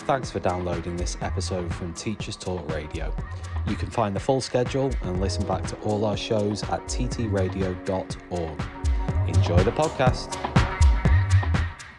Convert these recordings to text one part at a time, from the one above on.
Thanks for downloading this episode from Teachers Talk Radio. You can find the full schedule and listen back to all our shows at ttradio.org. Enjoy the podcast.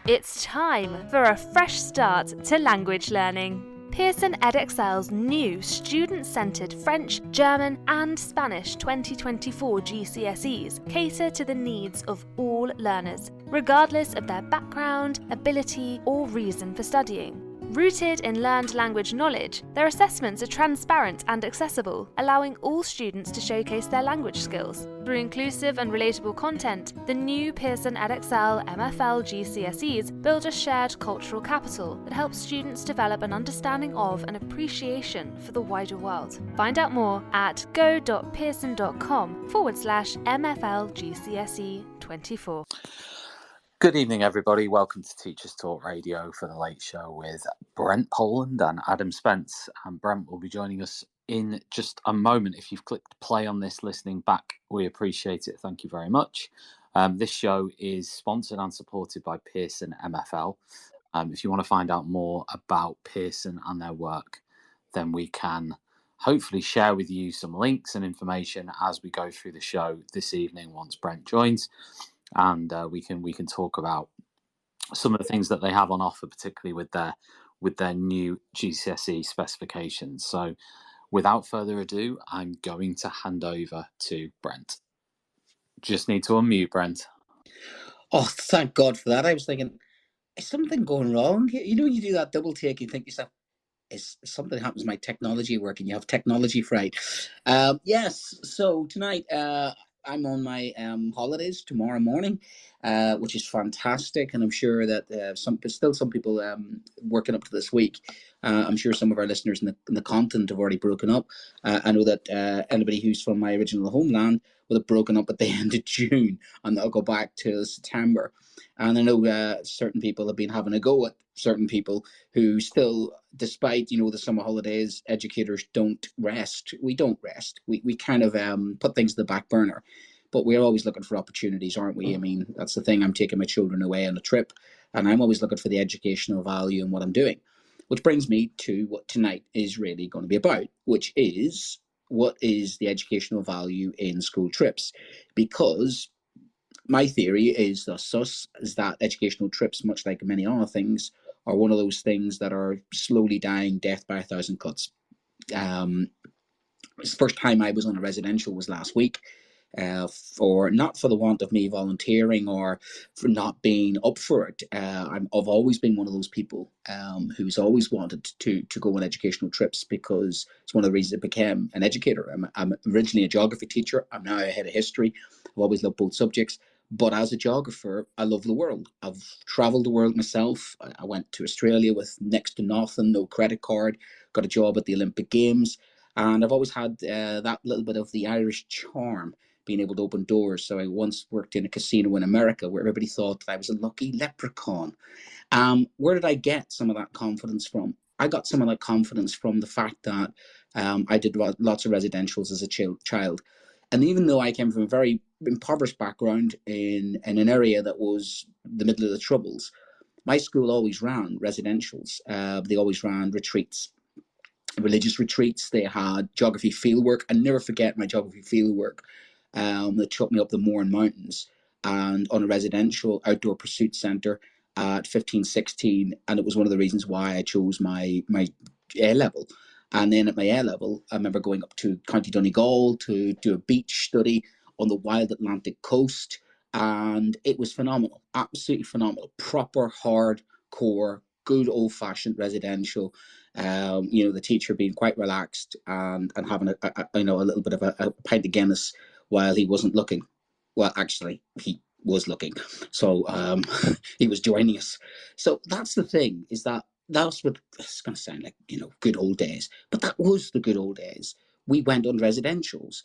It's time for a fresh start to language learning. Pearson Edexcel's new student-centred French, German and Spanish 2024 GCSEs cater to the needs of all learners, regardless of their background, ability or reason for studying. Rooted in learned language knowledge, their assessments are transparent and accessible, allowing all students to showcase their language skills. Through inclusive and relatable content, the new Pearson Edexcel MFL GCSEs build a shared cultural capital that helps students develop an understanding of and appreciation for the wider world. Find out more at go.pearson.com/MFL GCSE 24. Good evening, everybody. Welcome to Teachers Talk Radio for the Late Show with Brent Poland and Adam Spence. And Brent will be joining us in just a moment. If you've clicked play on this listening back, we appreciate it. Thank you very much. This show is sponsored and supported by Pearson MFL. If you want to find out more about Pearson and their work, then we can hopefully share with you some links and information as we go through the show this evening once Brent joins. And we can talk about some of the things that they have on offer, particularly with their new GCSE specifications. So without further ado, I'm going to hand over to Brent. Just need to unmute, Brent. Oh, thank God for that. I was thinking, is something going wrong? You know, you do that double take, you think to yourself, is something happens to my technology working? You have technology fright. Yes, so tonight I'm on my holidays tomorrow morning, which is fantastic, and I'm sure that some people working up to this week. I'm sure some of our listeners in the continent have already broken up. I know that anybody who's from my original homeland will have broken up at the end of June, and they'll go back to September. And I know certain people have been having a go at certain people who still, despite, the summer holidays, educators don't rest. We don't rest. We kind of put things to the back burner. But we're always looking for opportunities, aren't we? I mean, that's the thing. I'm taking my children away on a trip, and I'm always looking for the educational value in what I'm doing. Which brings me to what tonight is really going to be about, which is what is the educational value in school trips? Because my theory is that educational trips, much like many other things, are one of those things that are slowly dying death by a thousand cuts. The first time I was on a residential was last week. Not for the want of me volunteering or for not being up for it. I've always been one of those people who's always wanted to go on educational trips, because it's one of the reasons I became an educator. I'm originally a geography teacher. I'm now a head of history. I've always loved both subjects. But as a geographer, I love the world. I've traveled the world myself. I went to Australia with next to nothing, no credit card, got a job at the Olympic Games. And I've always had that little bit of the Irish charm, being able to open doors. So I once worked in a casino in America where everybody thought that I was a lucky leprechaun. Where did I get some of that confidence from? I got some of that confidence from the fact that I did lots of residentials as a child. And even though I came from a very impoverished background in an area that was the middle of the Troubles, my school always ran residentials. They always ran retreats, religious retreats. They had geography fieldwork. I never forget my geography fieldwork. That took me up the Mourne Mountains and on a residential outdoor pursuit centre at 15, 16. And it was one of the reasons why I chose my A level. And then at my A level, I remember going up to County Donegal to do a beach study on the wild Atlantic coast. And it was phenomenal, absolutely phenomenal. Proper, hardcore, good old-fashioned residential. The teacher being quite relaxed and having a little bit of a pint of Guinness while he wasn't looking. Well, actually, he was looking. So he was joining us. So that's the thing, is that's what it's going to sound like, good old days. But that was the good old days. We went on residentials.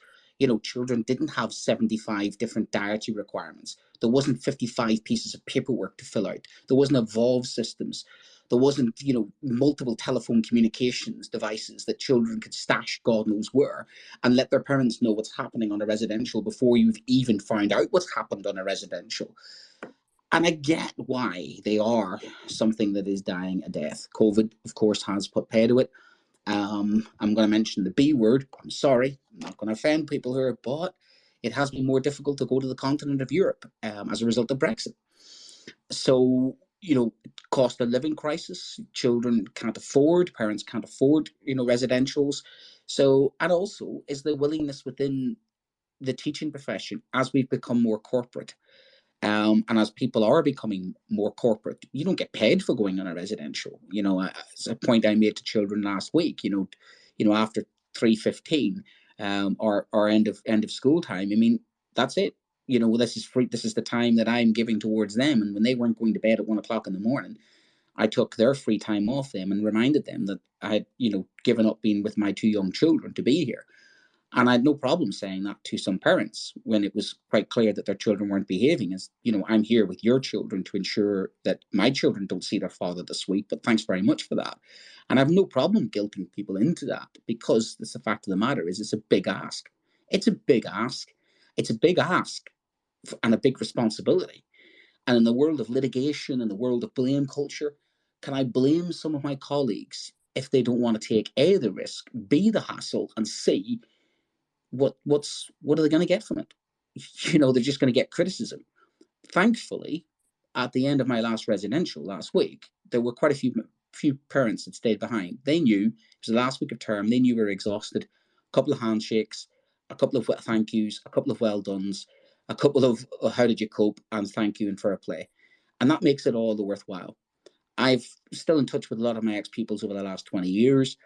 Children didn't have 75 different dietary requirements. There wasn't 55 pieces of paperwork to fill out. There wasn't evolved systems. There wasn't, multiple telephone communications devices that children could stash God knows where and let their parents know what's happening on a residential before you've even found out what's happened on a residential. And I get why they are something that is dying a death. COVID, of course, has put pay to it. I'm going to mention the B word. I'm sorry, I'm not going to offend people here, but it has been more difficult to go to the continent of Europe as a result of Brexit. So, cost of living crisis, children can't afford, parents can't afford, residentials. So, and also is the willingness within the teaching profession as we've become more corporate. And as people are becoming more corporate, you don't get paid for going on a residential. It's a point I made to children last week. After 3:15, or end of school time. I mean, that's it. This is free. This is the time that I'm giving towards them. And when they weren't going to bed at 1 o'clock in the morning, I took their free time off them and reminded them that I had, given up being with my 2 young children to be here. And I had no problem saying that to some parents when it was quite clear that their children weren't behaving. As I'm here with your children to ensure that my children don't see their father this week, but thanks very much for that. And I have no problem guilting people into that, because the fact of the matter is it's a big ask. It's a big ask. It's a big ask and a big responsibility. And in the world of litigation and the world of blame culture, can I blame some of my colleagues if they don't want to take A, the risk, B, the hassle, and C, what are they going to get from it? They're just going to get criticism. Thankfully, at the end of my last residential last week, there were quite a few parents that stayed behind. They knew it was the last week of term. They knew we were exhausted. A couple of handshakes, a couple of thank yous, a couple of well dones, a couple of how did you cope, and thank you and fair play. And that makes it all the worthwhile. I've still in touch with a lot of my ex-pupils over the last 20 years.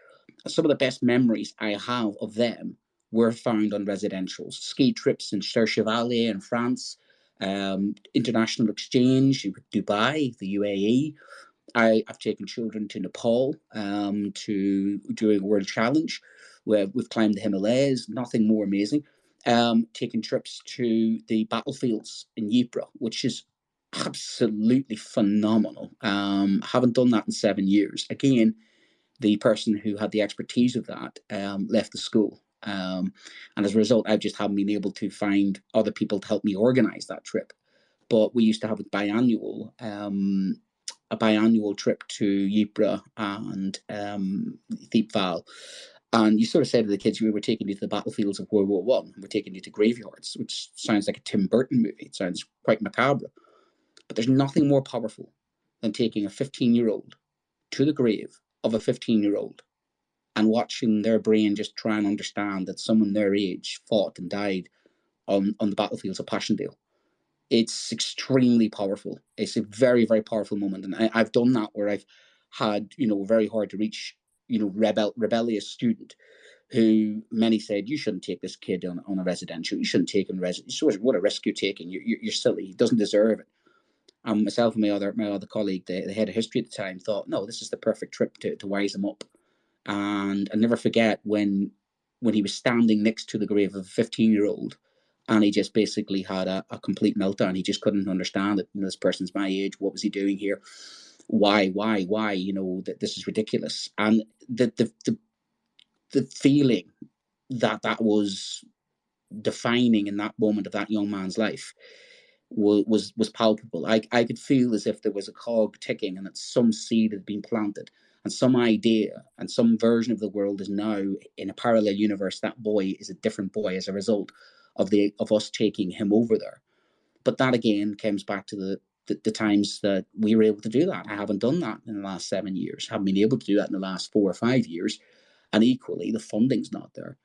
Some of the best memories I have of them were found on residentials. Ski trips in Chevalier in France, international exchange, Dubai, the UAE. I've taken children to Nepal to doing a world challenge where we've climbed the Himalayas, nothing more amazing. Taking trips to the battlefields in Ypres, which is absolutely phenomenal. Haven't done that in 7 years. Again, the person who had the expertise of that left the school. And as a result, I just haven't been able to find other people to help me organize that trip. But we used to have a biannual trip to Ypres and Thiepval. And you sort of said to the kids, we were taking you to the battlefields of World War One. We're taking you to graveyards, which sounds like a Tim Burton movie. It sounds quite macabre. But there's nothing more powerful than taking a 15-year-old to the grave of a 15-year-old and watching their brain just try and understand that someone their age fought and died on the battlefields of Passchendaele. It's extremely powerful. It's a very, very powerful moment. And I've done that where I've had, very hard to reach, rebellious student who many said, you shouldn't take this kid on a residential. You shouldn't take him what a risk you're taking. You're silly. He doesn't deserve it. And myself and my other colleague, the head of history at the time, thought, no, this is the perfect trip to wise him up. And I never forget when he was standing next to the grave of a 15-year-old, and he just basically had a complete meltdown. He just couldn't understand it. This person's my age. What was he doing here? Why? That this is ridiculous. And the feeling that was defining in that moment of that young man's life was palpable. I could feel as if there was a cog ticking and that some seed had been planted and some idea and some version of the world is now in a parallel universe. That boy is a different boy as a result of us taking him over there. But that again comes back to the times that we were able to do that. I haven't done that in the last 7 years. I haven't been able to do that in the last 4 or 5 years. And equally, the funding's not there.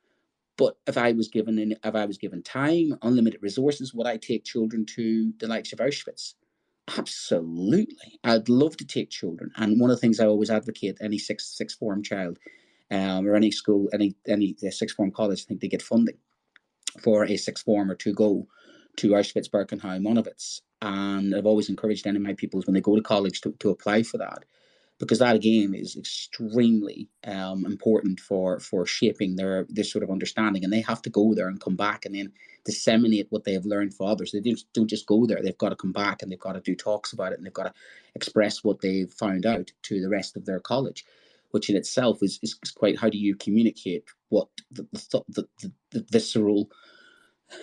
But if I was given time, unlimited resources, would I take children to the likes of Auschwitz? Absolutely. I'd love to take children. And one of the things I always advocate, any sixth form child or any school, any sixth form college, I think they get funding for a sixth former to go to Auschwitz, Birkenau, Monowitz. And I've always encouraged any of my pupils when they go to college to apply for that, because that again is extremely important for shaping their sort of understanding. And they have to go there and come back and then disseminate what they have learned for others. They don't just go there. They've got to come back and they've got to do talks about it and they've got to express what they've found out to the rest of their college, which in itself is quite, how do you communicate what the visceral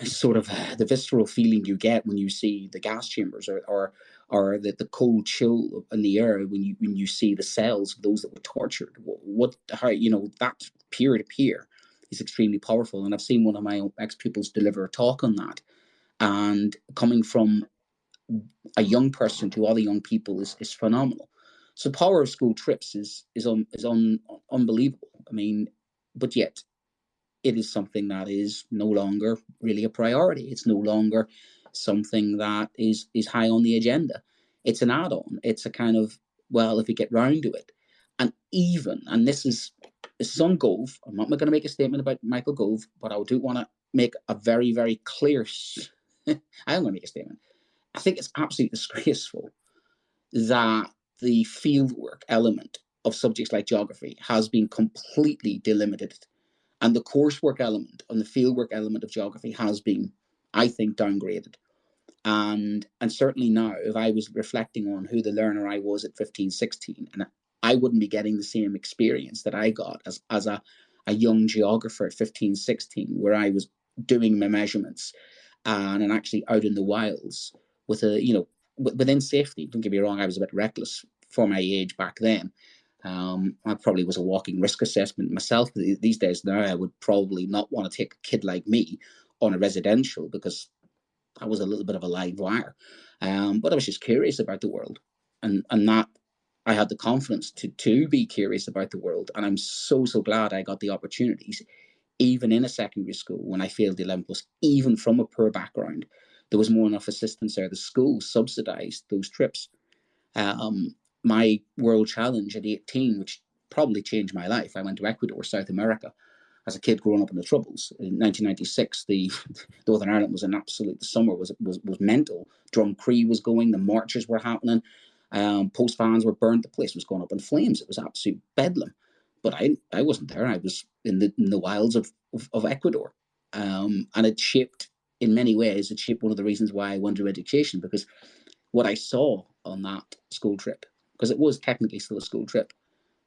sort of the visceral feeling you get when you see the gas chambers or or the cold chill in the air when you see the cells of those that were tortured. How, that peer to peer is extremely powerful. And I've seen one of my ex pupils deliver a talk on that, and coming from a young person to other young people is phenomenal. So the power of school trips is unbelievable. I mean, but yet it is something that is no longer really a priority. It's no longer something that is high on the agenda. It's an add-on. It's a kind of, well, if we get round to it. And this is on Gove. I'm not going to make a statement about Michael Gove, but I do want to make a very, very clear I am going to make a statement. I think it's absolutely disgraceful that the fieldwork element of subjects like geography has been completely delimited, and the coursework element and the fieldwork element of geography has been, I think, downgraded. And certainly now, if I was reflecting on who the learner I was at 15, 16, and I wouldn't be getting the same experience that I got as a young geographer at 15, 16, where I was doing my measurements and actually out in the wilds with within safety. Don't get me wrong, I was a bit reckless for my age back then. I probably was a walking risk assessment myself. These days now, I would probably not want to take a kid like me on a residential, because I was a little bit of a live wire. But I was just curious about the world, and that I had the confidence to be curious about the world. And I'm so glad I got the opportunities, even in a secondary school when I failed the Olympus, even from a poor background. There was more enough assistance there. The school subsidised those trips. My World Challenge at 18, which probably changed my life, I went to Ecuador, South America, as a kid growing up in the Troubles. In 1996, the Northern Ireland was an absolute, the summer was mental. Drumcree was going, the marches were happening, post vans were burnt, the place was going up in flames. It was absolute bedlam. But I wasn't there. I was in the wilds of Ecuador. And it shaped, in many ways, it shaped one of the reasons why I went to education, because what I saw on that school trip, because it was technically still a school trip,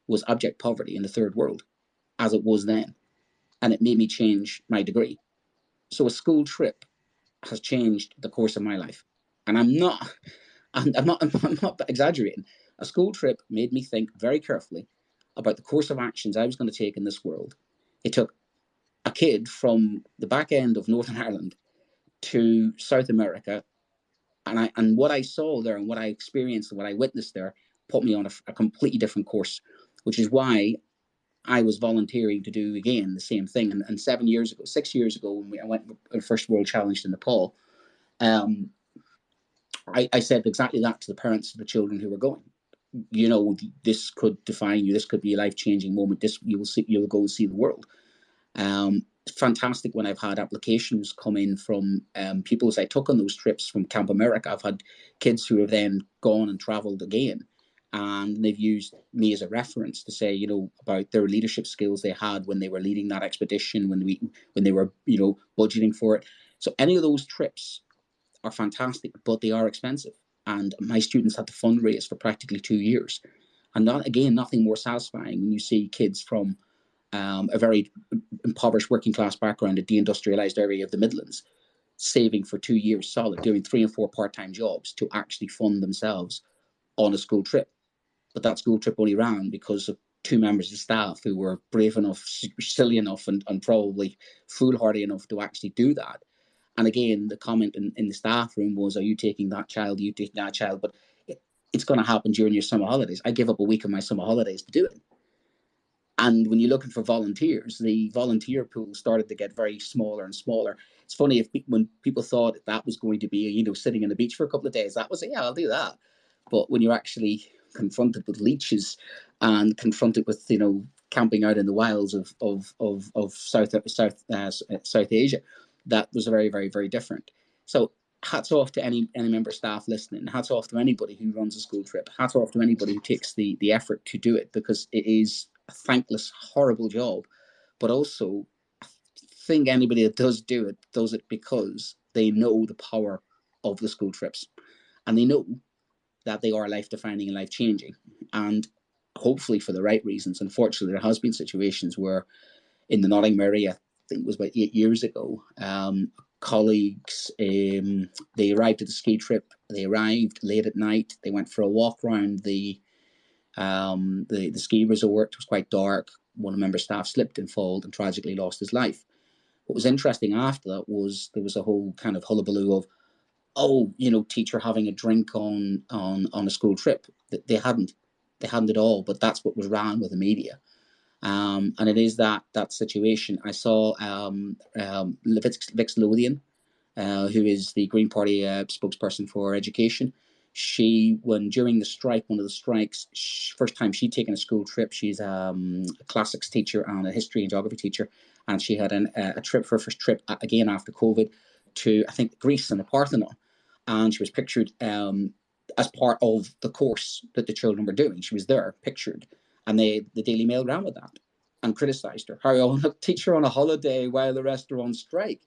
was abject poverty in the third world, as it was then. And it made me change my degree. So a school trip has changed the course of my life. And I'm not exaggerating. A school trip made me think very carefully about the course of actions I was going to take in this world. It took a kid from the back end of Northern Ireland to South America, and what I saw there and what I experienced and what I witnessed there put me on a completely different course, which is why I was volunteering to do again the same thing. And 6 years ago, when I went to the first World Challenge in Nepal, I said exactly that to the parents of the children who were going. This could define you. This could be a life-changing moment. You'll go see the world. It's fantastic when I've had applications come in from pupils I took on those trips from Camp America. I've had kids who have then gone and traveled again, and they've used me as a reference to say, about their leadership skills they had when they were leading that expedition, when they were, budgeting for it. So any of those trips are fantastic, but they are expensive. And my students had to fundraise for practically 2 years. And nothing more satisfying when you see kids from a very impoverished working class background at deindustrialized area of the Midlands saving for 2 years solid, doing 3 and 4 part-time jobs to actually fund themselves on a school trip. But that school trip only ran because of 2 members of staff who were brave enough, silly enough, and probably foolhardy enough to actually do that. And again, the comment in the staff room was, are you taking that child? Are you taking that child? But it's going to happen during your summer holidays. I give up a week of my summer holidays to do it. And when you're looking for volunteers, the volunteer pool started to get very smaller and smaller. It's funny, when people thought that was going to be, sitting on the beach for a couple of days, that was, yeah, I'll do that. But when you're actually confronted with leeches and confronted with, camping out in the wilds of South Asia, that was very, very, very different. So hats off to any member of staff listening. Hats off to anybody who runs a school trip. Hats off to anybody who takes the effort to do it, because it is a thankless, horrible job. But also, I think anybody that does it because they know the power of the school trips, and they know that they are life-defining and life-changing, and hopefully for the right reasons. Unfortunately, there has been situations where in the Nottingham area, I think it was about 8 years ago, a colleagues. They arrived at the ski trip. They arrived late at night. They went for a walk around the ski resort. It was quite dark. One of the member staff slipped and fell and tragically lost his life. What was interesting after that was there was a whole kind of hullabaloo of, oh, teacher having a drink on a school trip. They hadn't at all, but that's what was ran with the media. And it is that situation. I saw Vix Lothian, who is the Green Party spokesperson for education. She, during the strike, one of the strikes, first time she'd taken a school trip. She's a classics teacher and a history and geography teacher, and she had a trip for her first trip again after COVID to, I think, Greece and the Parthenon, and she was pictured as part of the course that the children were doing. She was there, pictured, and the Daily Mail ran with that and criticised her. How a teacher on a holiday while the rest are on strike?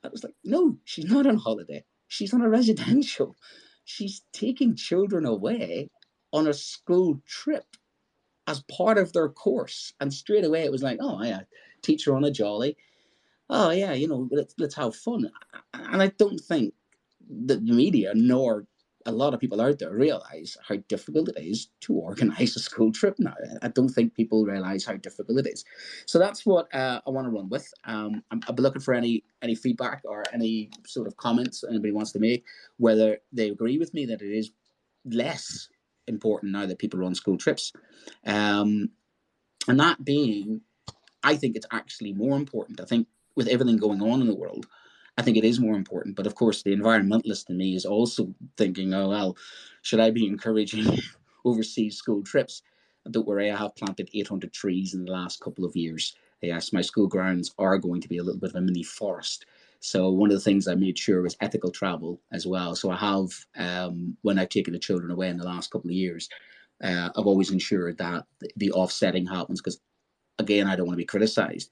I was like, no, she's not on holiday. She's on a residential. She's taking children away on a school trip as part of their course. And straight away it was like, oh yeah, teacher on a jolly. Oh yeah, let's have fun. And I don't think that the media nor a lot of people out there realize how difficult it is to organize a school trip now. I don't think people realize how difficult it is. So that's what I want to run with. I'll be looking for any feedback or any sort of comments anybody wants to make, whether they agree with me that it is less important now that people run school trips. And that being, I think it's actually more important. I think with everything going on in the world, I think it is more important. But of course, the environmentalist in me is also thinking, oh, well, should I be encouraging overseas school trips? Don't worry, I have planted 800 trees in the last couple of years. Yes, my school grounds are going to be a little bit of a mini forest. So one of the things I made sure was ethical travel as well. So I have, when I've taken the children away in the last couple of years, I've always ensured that the offsetting happens, because, again, I don't want to be criticised.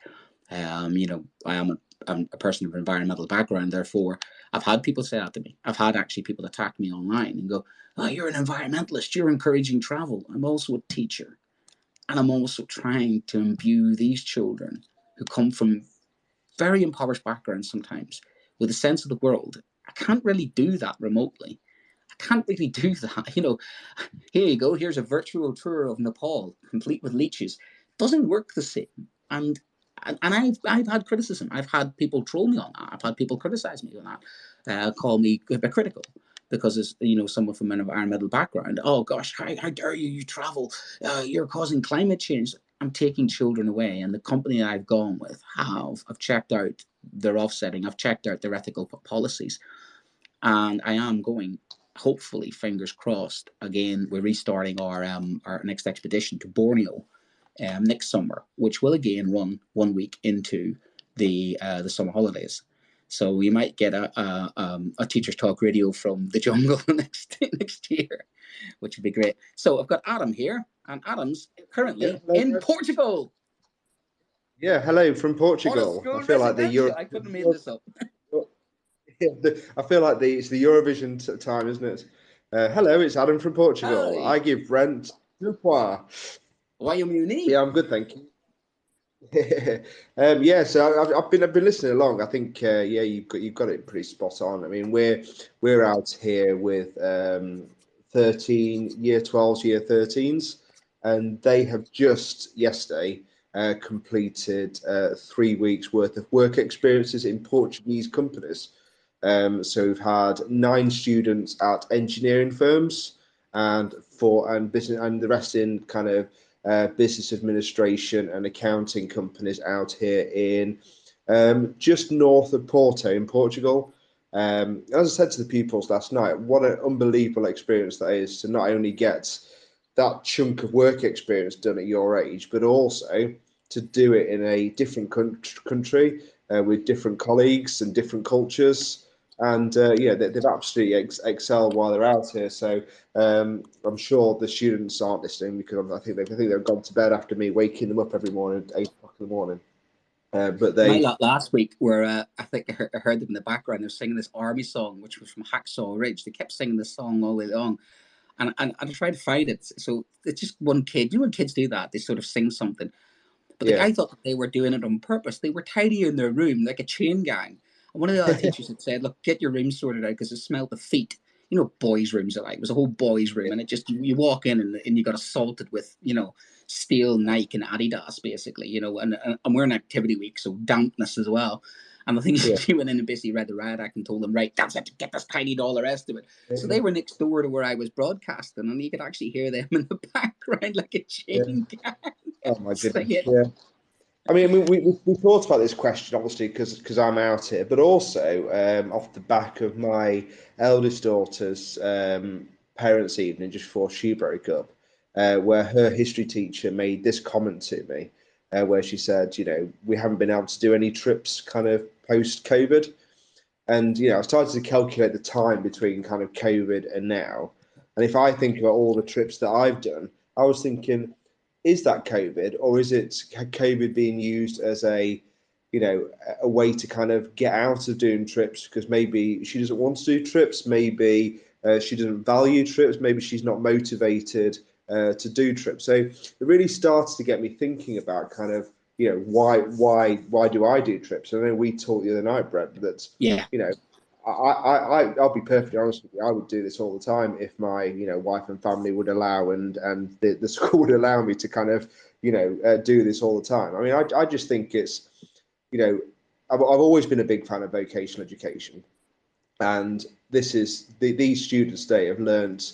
I'm a person of an environmental background, therefore I've had people say that to me. I've had actually people attack me online and go, oh, you're an environmentalist, you're encouraging travel. I'm also a teacher, and I'm also trying to imbue these children who come from very impoverished backgrounds sometimes with a sense of the world. I can't really do that remotely. I can't really do that. Here you go, here's a virtual tour of Nepal complete with leeches. Doesn't work the same. And I've had criticism. I've had people troll me on that. I've had people criticize me on that, call me hypocritical because as someone from an environmental background. Oh gosh, how dare you travel? You're causing climate change. I'm taking children away, and the company I've gone with I've checked out their offsetting. I've checked out their ethical policies, and I am going. Hopefully, fingers crossed. Again, we're restarting our next expedition to Borneo. Next summer, which will again run 1 week into the summer holidays. So we might get a Teachers Talk Radio from the jungle next year, which would be great. So I've got Adam here, and Adam's currently in Portugal. Yeah, hello from Portugal. I feel like I couldn't have made this up. I feel like it's the Eurovision time, isn't it? Hello, it's Adam from Portugal. Hi. I give Brent le poir. Why are you unique? Yeah, I'm good, thank you. Yeah, so I've been listening along. I think you've got it pretty spot on. I mean, we're out here with 13 year 12s, year 13s, and they have just yesterday completed 3 weeks worth of work experiences in Portuguese companies. So we've had 9 students at engineering firms and business, and the rest in kind of business administration and accounting companies out here in just north of Porto in Portugal. As I said to the pupils last night, what an unbelievable experience that is to not only get that chunk of work experience done at your age, but also to do it in a different country with different colleagues and different cultures. And they've absolutely excelled while they're out here. So I'm sure the students aren't listening because I think they've gone to bed after me waking them up every morning at 8 o'clock in the morning. But they last week where I think I heard them in the background. They were singing this army song, which was from Hacksaw Ridge. They kept singing this song all the way long, and I tried to find it. So it's just one kid. You know when kids do that, they sort of sing something. But I thought that they were doing it on purpose. They were tidying their room like a chain gang. one of the other teachers had said, look, get your room sorted out because it smelled of feet. You know, boys' rooms are like, it was a whole boys' room, and it just, you walk in and you got assaulted with, you know, steel, Nike and Adidas, basically, you know, and we're in activity week, so dampness as well. And I think she went in and basically read the riot act and told them, right, that's it, get this tidied, all the rest of it. So they were next door to where I was broadcasting, and you could actually hear them in the background like a chain gang. Oh my goodness, yeah. I mean, we thought about this question, obviously, because I'm out here, but also off the back of my eldest daughter's parents' evening just before she broke up, where her history teacher made this comment to me, where she said, you know, we haven't been able to do any trips kind of post-COVID. And, you know, I started to calculate the time between kind of COVID and now. And if I think about all the trips that I've done, I was thinking, is that COVID, or is it COVID being used as a, you know, a way to kind of get out of doing trips because maybe she doesn't want to do trips, maybe she doesn't value trips, maybe she's not motivated to do trips. So it really starts to get me thinking about kind of, you know, why do I do trips? I know we talked the other night, Brett, that you know, I'll be perfectly honest with you. I would do this all the time if my, you know, wife and family would allow, and the school would allow me to kind of, you know, do this all the time. I mean, I just think it's, you know, I've always been a big fan of vocational education, and this is these students today have learned,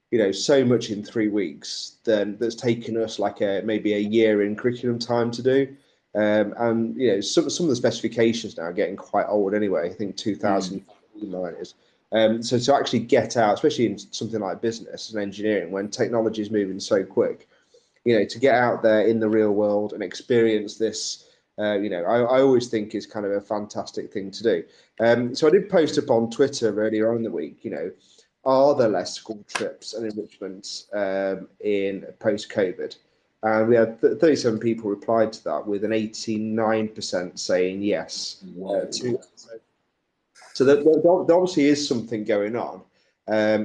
you know, so much in 3 weeks that's taken us like maybe a year in curriculum time to do. And you know, some of the specifications now are getting quite old anyway. I think 2009 is. So to actually get out, especially in something like business and engineering, when technology is moving so quick, you know, to get out there in the real world and experience this, you know, I always think is kind of a fantastic thing to do. So I did post up on Twitter earlier on in the week, you know, are there less school trips and enrichments in post-COVID? And we had 37 people replied to that, with an 89% saying yes. So there obviously is something going on.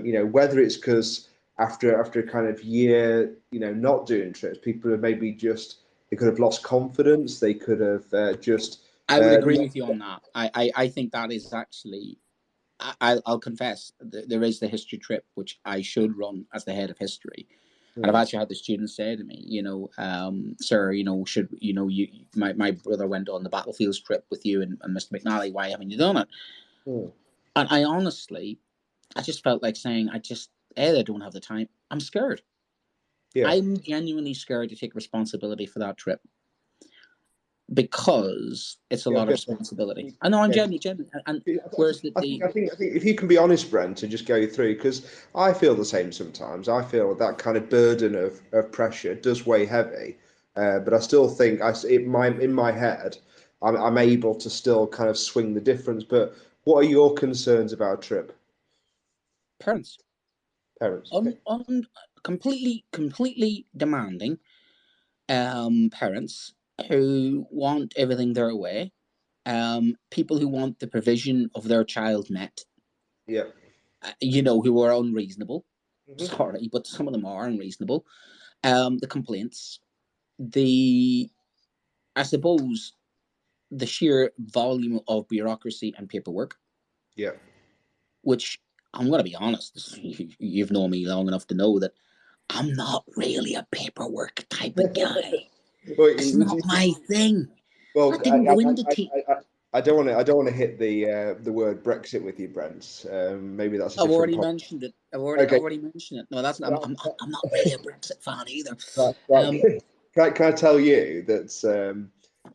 You know, whether it's because after a kind of year, you know, not doing trips, people have maybe they could have lost confidence. They could have just. I would agree with you on that. I think that is actually. I'll confess, there is the history trip, which I should run as the head of history. And I've actually had the students say to me, you know, sir, you know, my brother went on the battlefields trip with you and Mr. McNally, why haven't you done it? And I honestly, I just felt like saying, they don't have the time. I'm scared. I'm genuinely scared to take responsibility for that trip, because it's a lot of responsibility. I know I'm genuine. And whereas I think if you can be honest, Brent, to just go through, because I feel the same sometimes. I feel that kind of burden of pressure does weigh heavy, but I still think in my head, I'm able to still kind of swing the difference. But what are your concerns about a trip? Parents. Okay. Completely demanding parents who want everything their way, people who want the provision of their child met, you know, who are unreasonable. Sorry, but some of them are unreasonable. The complaints, I suppose, the sheer volume of bureaucracy and paperwork. Which, I'm going to be honest, you've known me long enough to know that I'm not really a paperwork type of guy. It's not my thing. Well, I don't want to hit the word Brexit with you, Brent. Maybe that's. I've already mentioned it. I've already mentioned it. No, that's not. I'm not really a Brexit fan either. Can I tell you that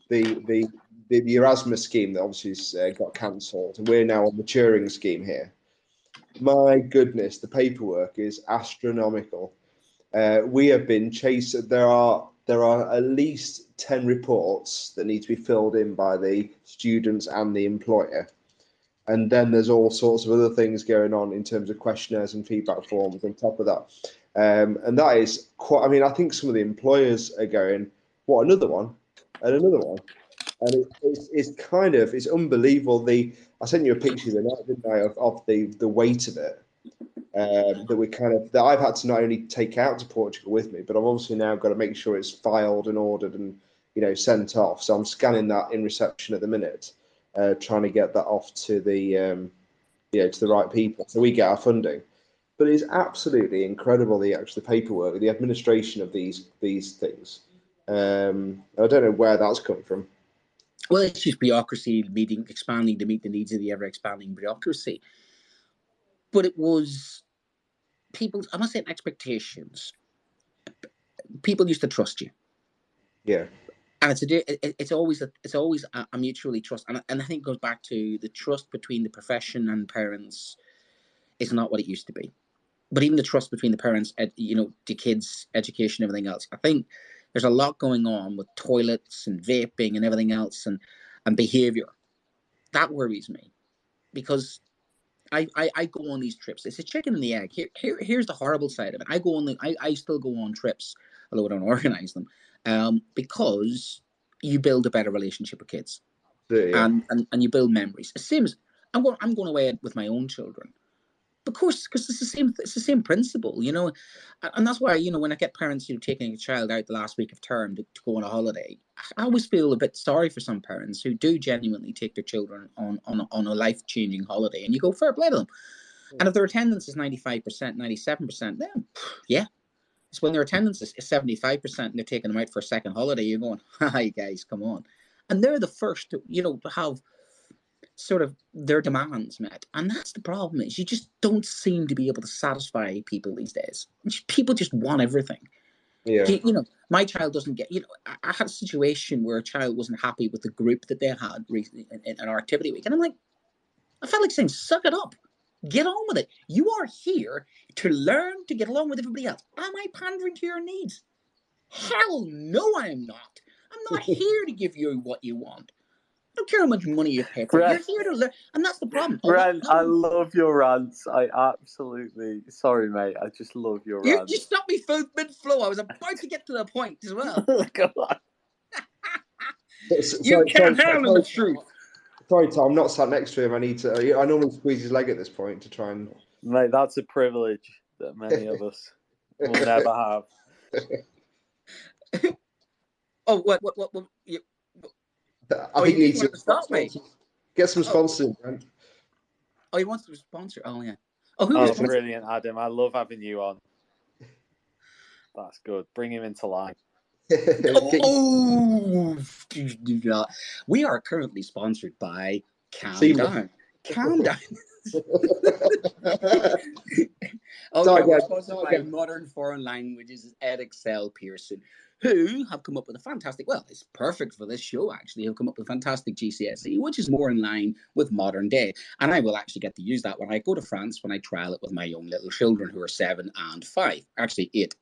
the Erasmus scheme that obviously got cancelled, and we're now on the Turing scheme here. My goodness, the paperwork is astronomical. We have been chased. There are at least 10 reports that need to be filled in by the students and the employer. And then there's all sorts of other things going on in terms of questionnaires and feedback forms on top of that. And that is quite, I mean, I think some of the employers are going, what, another one? And another one? And it's unbelievable. I sent you a picture the night, didn't I, of the weight of it. That I've had to not only take out to Portugal with me, but I've obviously now got to make sure it's filed and ordered and, you know, sent off. So I'm scanning that in reception at the minute. trying to get that off to the to the right people, so we get our funding. But it's absolutely incredible, the paperwork, the administration of these things. I don't know where that's come from. Well, it's just bureaucracy expanding to meet the needs of the ever-expanding bureaucracy. But it was people's, I'm not saying expectations. People used to trust you. Yeah. And it's always a mutually trust. And I think it goes back to the trust between the profession and parents is not what it used to be. But even the trust between the parents, the kids' education, everything else. I think there's a lot going on with toilets and vaping and everything else and behavior. That worries me because I go on these trips. It's a chicken and the egg. Here's the horrible side of it. I still go on trips, although I don't organize them, because you build a better relationship with kids, and you build memories. It seems I'm going away with my own children. Of course, because it's the same principle, and that's why, when I get parents taking a child out the last week of term to go on a holiday, I always feel a bit sorry for some parents who do genuinely take their children on a life-changing holiday, and you go, fair play to them. And if their attendance is 95%, 97%, then yeah, it's when their attendance is 75% and they're taking them out for a second holiday, you're going, hi guys, come on. And they're the first to have sort of their demands met, and that's the problem. Is you just don't seem to be able to satisfy people these days. People just want everything. My child doesn't get. I had a situation where a child wasn't happy with the group that they had recently in our activity week, and I felt like saying, "Suck it up, get on with it. You are here to learn to get along with everybody else. Am I pandering to your needs? Hell no, I am not. I'm not here to give you what you want. I don't care how much money you pay for. You're here to learn, and that's the problem. Brent, I love your rants. I absolutely, sorry, mate. I just love your rants. You stopped me mid-flow. I was about to get to the point as well. Come on. You can't handle the truth. Sorry, Tom. I'm not sat next to him. I normally squeeze his leg at this point to try and. Mate, that's a privilege that many of us will never have. Oh, what? I think you need to stop, mate. Get some sponsors. Oh, he wants to sponsor. Oh, yeah. Oh, brilliant, Adam. I love having you on. That's good. Bring him into line. We are currently sponsored by Calm Down. Calm Down. We're sponsored by Modern Foreign Languages, Edexcel Pearson, who have come up with a fantastic, it's perfect for this show, actually, have come up with a fantastic GCSE, which is more in line with modern day. And I will actually get to use that when I go to France, when I trial it with my young little children who are 7 and 5. Actually, 8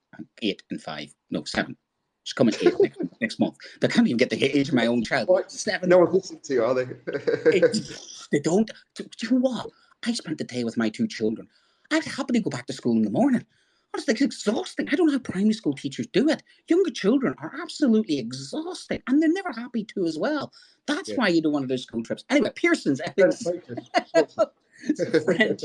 and 5. No, 7. She's coming 8 next month. They can't even get the age of my own child. 7. No one's listening to you, are they? They don't. Do you know what? I spent the day with my 2 children. I'd happily go back to school in the morning. Honestly, it's exhausting. I don't know how primary school teachers do it. Younger children are absolutely exhausting, and they're never happy to as well. That's why you don't want to do school trips. Anyway, Pearson's French,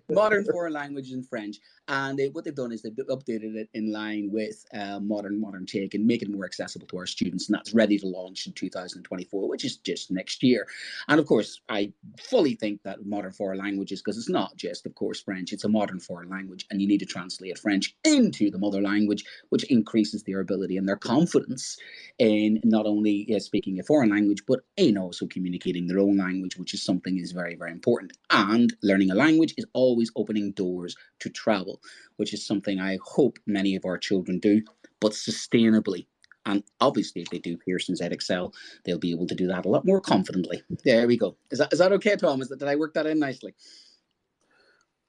Modern Foreign Languages in French, and what they've done is they've updated it in line with modern take and make it more accessible to our students, and that's ready to launch in 2024, which is just next year. And of course, I fully think that Modern Foreign Languages, because it's not just, of course, French, it's a modern foreign language, and you need to translate French into the mother language, which increases their ability and their confidence in not only speaking a foreign language, but in also communicating their own language, which is something that is very, very important. And learning a language is always opening doors to travel, which is something I hope many of our children do, but sustainably. And obviously, if they do Pearson's Edexcel, they'll be able to do that a lot more confidently. There we go. Is that okay, Tom? Did I work that in nicely?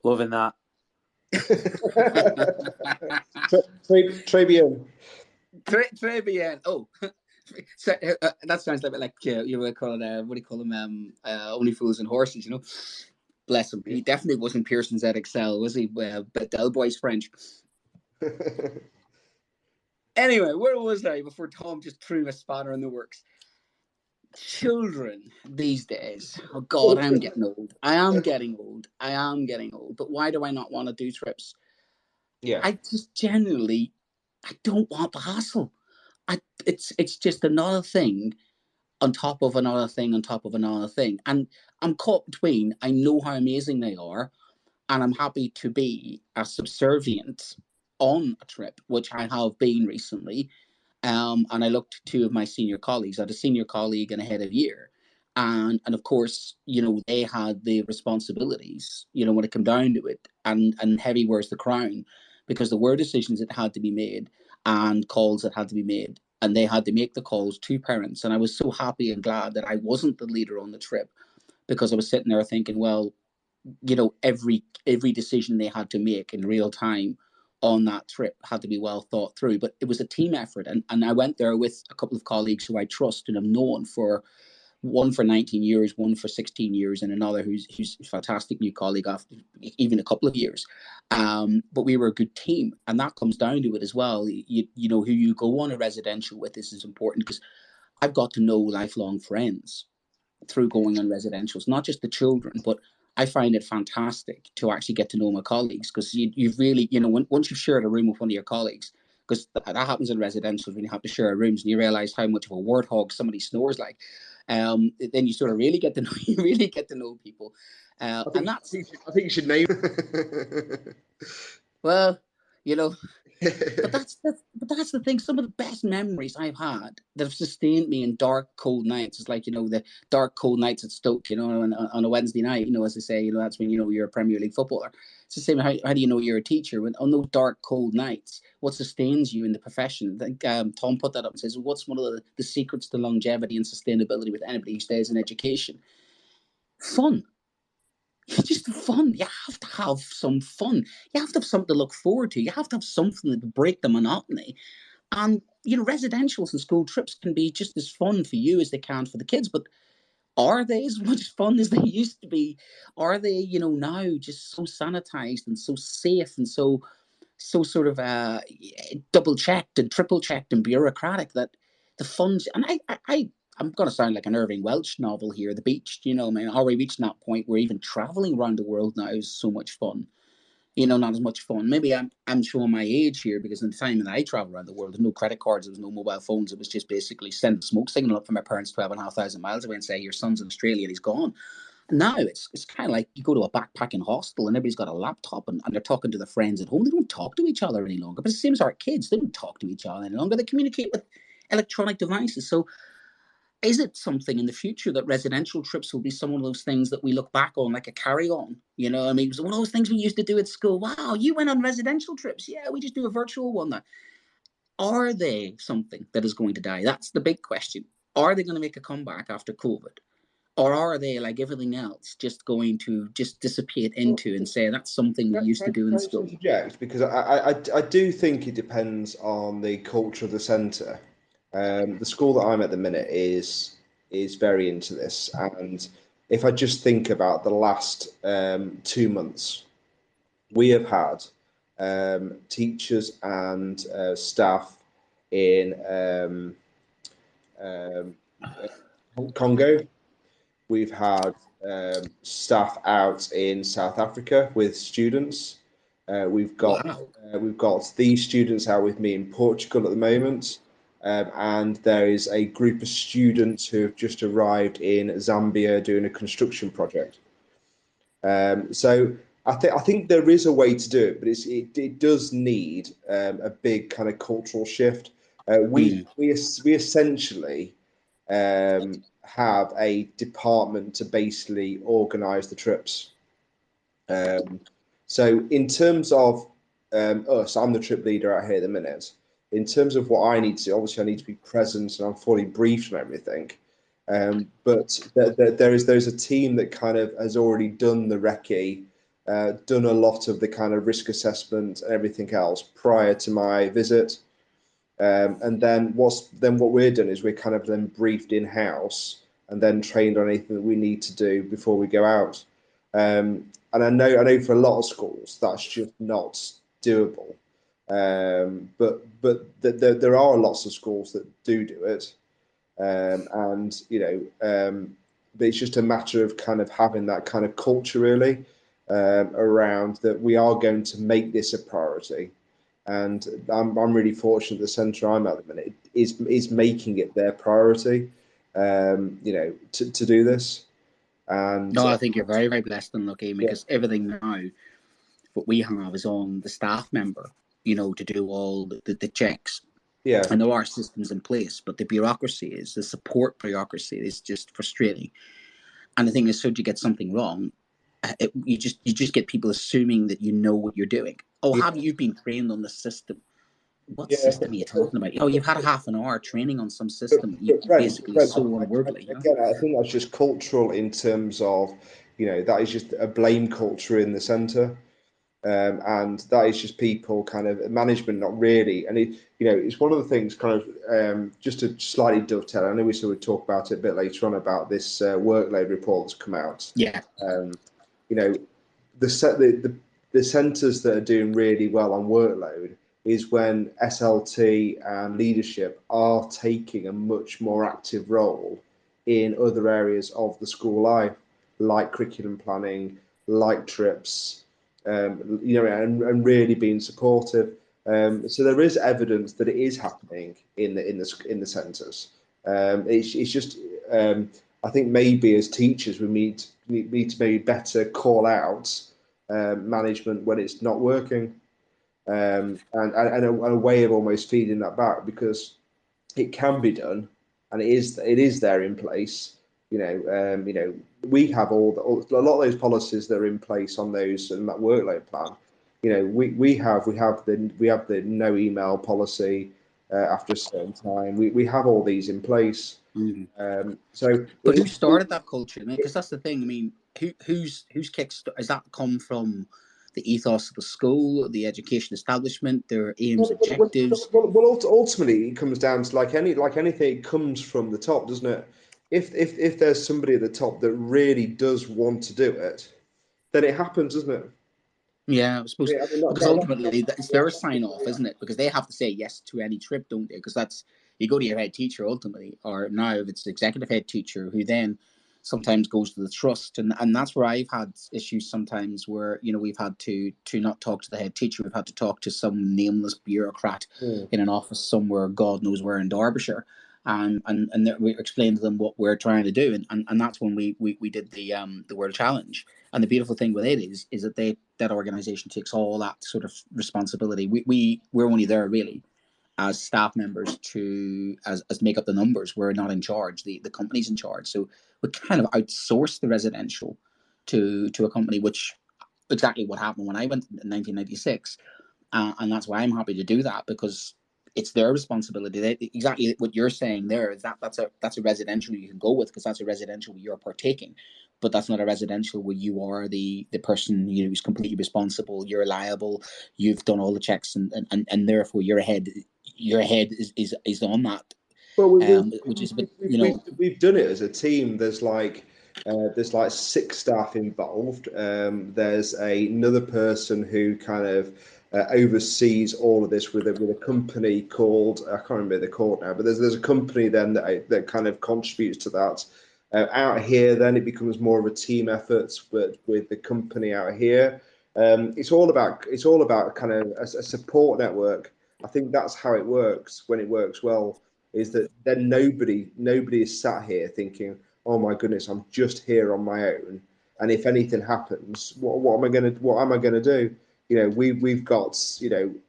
Loving that. Très bien. Très bien. Oh, so, that sounds a bit like you would call it. What do you call them? Only Fools and Horses, Bless him. He definitely wasn't Pearson's Edexcel, was he? But Del Boy's French. Anyway, where was I before Tom just threw a spanner in the works? Children these days. Oh God, I'm getting old. I am getting old. But why do I not want to do trips? Yeah. I just genuinely, I don't want the hassle. It's just another thing on top of another thing, on top of another thing. And I'm caught between, I know how amazing they are, and I'm happy to be a subservient on a trip, which I have been recently. And I looked at two of my senior colleagues. I had a senior colleague and a head of year. And of course, they had the responsibilities, when it came down to it, and heavy wears the crown, because there were decisions that had to be made and calls that had to be made. And they had to make the calls to parents. And I was so happy and glad that I wasn't the leader on the trip, because I was sitting there thinking, well, every decision they had to make in real time on that trip had to be well thought through. But it was a team effort, and I went there with a couple of colleagues who I trust and have known for, one for 19 years, one for 16 years, and another who's a fantastic new colleague after even a couple of years. But we were a good team, and that comes down to it as well. You know who you go on a residential with. This is important, because I've got to know lifelong friends through going on residentials, not just the children, but I find it fantastic to actually get to know my colleagues, because you've really, once you've shared a room with one of your colleagues, because that happens in residentials when you have to share rooms and you realize how much of a warthog somebody snores like, then you sort of really get to know, people. And that's, I think you should name. well, but that's the thing. Some of the best memories I've had that have sustained me in dark, cold nights is like, the dark, cold nights at Stoke, on a Wednesday night, as they say, that's when, you're a Premier League footballer. It's the same. How do you know you're a teacher? When on those dark, cold nights, what sustains you in the profession? I think Tom put that up and says, what's one of the secrets to longevity and sustainability with anybody who stays in education? Fun. Just fun. You have to have some fun. You have to have something to look forward to. You have to have something to break the monotony. And, residentials and school trips can be just as fun for you as they can for the kids. But are they as much fun as they used to be? Are they, now just so sanitized and so safe and so sort of double checked and triple checked and bureaucratic that the fun? And I'm going to sound like an Irving Welsh novel here, The Beach. Are we reaching that point where even traveling around the world now is so much fun? Not as much fun. Maybe I'm showing my age here, because in the time that I traveled around the world, there was no credit cards, there was no mobile phones. It was just basically send a smoke signal up from my parents 12,500 miles away and say, your son's in Australia and he's gone. Now it's kind of like you go to a backpacking hostel and everybody's got a laptop and they're talking to their friends at home. They don't talk to each other any longer. But it's the same as our kids. They don't talk to each other any longer. They communicate with electronic devices. So is it something in the future that residential trips will be some of those things that we look back on like a carry-on? It was one of those things we used to do at school. Wow, you went on residential trips. Yeah, we just do a virtual one now. Are they something that is going to die? That's the big question. Are they going to make a comeback after COVID? Or are they, like everything else, just going to just dissipate into and say that's something we used to do in school? Because I do think it depends on the culture of the centre. The school that I'm at the minute is very into this, and if I just think about the last 2 months, we have had teachers and staff in Congo. We've had staff out in South Africa with students. We've got these students out with me in Portugal at the moment. And there is a group of students who have just arrived in Zambia doing a construction project. So I think there is a way to do it, but it does need a big kind of cultural shift. We essentially have a department to basically organise the trips. So in terms of us, I'm the trip leader out here at the minute. In terms of what I need to do, obviously I need to be present and I'm fully briefed and everything. But there's a team that kind of has already done the recce, done a lot of the kind of risk assessment and everything else prior to my visit. And then what we're doing is we're kind of then briefed in-house and then trained on anything that we need to do before we go out. And I know for a lot of schools that's just not doable. But there are lots of schools that do it, but it's just a matter of kind of having that kind of culture really around that we are going to make this a priority, and I'm really fortunate the centre I'm at the minute is making it their priority, to do this. And no, I think you're very, very blessed and lucky, because everything now what we have is on the staff member, to do all the checks. Yeah. And there are systems in place, but the support bureaucracy is just frustrating. And the thing is, so you get something wrong, you just get people assuming that you know what you're doing. Oh, have you been trained on the system? What system are you talking about? Oh, you've had a half an hour training on some system. Basically so unworldly. Again, I think that's just cultural in terms of, that is just a blame culture in the centre. And that is just people kind of management, not really. And it's one of the things kind of just to slightly dovetail. I know we sort of talk about it a bit later on about this workload report that's come out. Yeah. The centres that are doing really well on workload is when SLT and leadership are taking a much more active role in other areas of the school life, like curriculum planning, like trips. And really being supportive. So there is evidence that it is happening in the centres. It's just I think maybe as teachers we need to maybe better call out management when it's not working, and a way of almost feeding that back, because it can be done and it is there in place. We have a lot of those policies that are in place on those and that workload plan. We have the no email policy after a certain time. We have all these in place. But who started that culture? Because that's the thing. I mean, who's has that come from? The ethos of the school, the education establishment, their aims, objectives. Well, ultimately, it comes down to like anything, it comes from the top, doesn't it? If there's somebody at the top that really does want to do it, then it happens, doesn't it? Yeah, I suppose, because ultimately it's their sign off, isn't it? Because they have to say yes to any trip, don't they? Because that's, you go to your head teacher ultimately, or now if it's the executive head teacher who then sometimes goes to the trust, and that's where I've had issues sometimes where we've had to not talk to the head teacher, we've had to talk to some nameless bureaucrat in an office somewhere, God knows where in Derbyshire, and we explained to them what we're trying to do, and that's when we did the World Challenge. And the beautiful thing with it is that that organisation takes all that sort of responsibility. We're only there really as staff members to as make up the numbers. We're not in charge. The company's in charge. So we kind of outsource the residential to a company, which exactly what happened when I went in 1996. And that's why I'm happy to do that, because it's their responsibility. Exactly what you're saying there is that's a residential you can go with, because that's a residential where you're partaking, but that's not a residential where you are the person who's completely responsible. You're liable. You've done all the checks, and therefore your head is on that. Well, which is a bit, we've done it as a team. There's like 6 staff involved. There's another person who kind of oversees all of this with a company called, I can't remember the called now, but there's a company then that kind of contributes to that. Out here, then it becomes more of a team effort, but with the company out here, it's all about kind of a support network. I think that's how it works when it works well. Is that then nobody is sat here thinking, oh my goodness, I'm just here on my own, and if anything happens, what am I gonna do? We've got,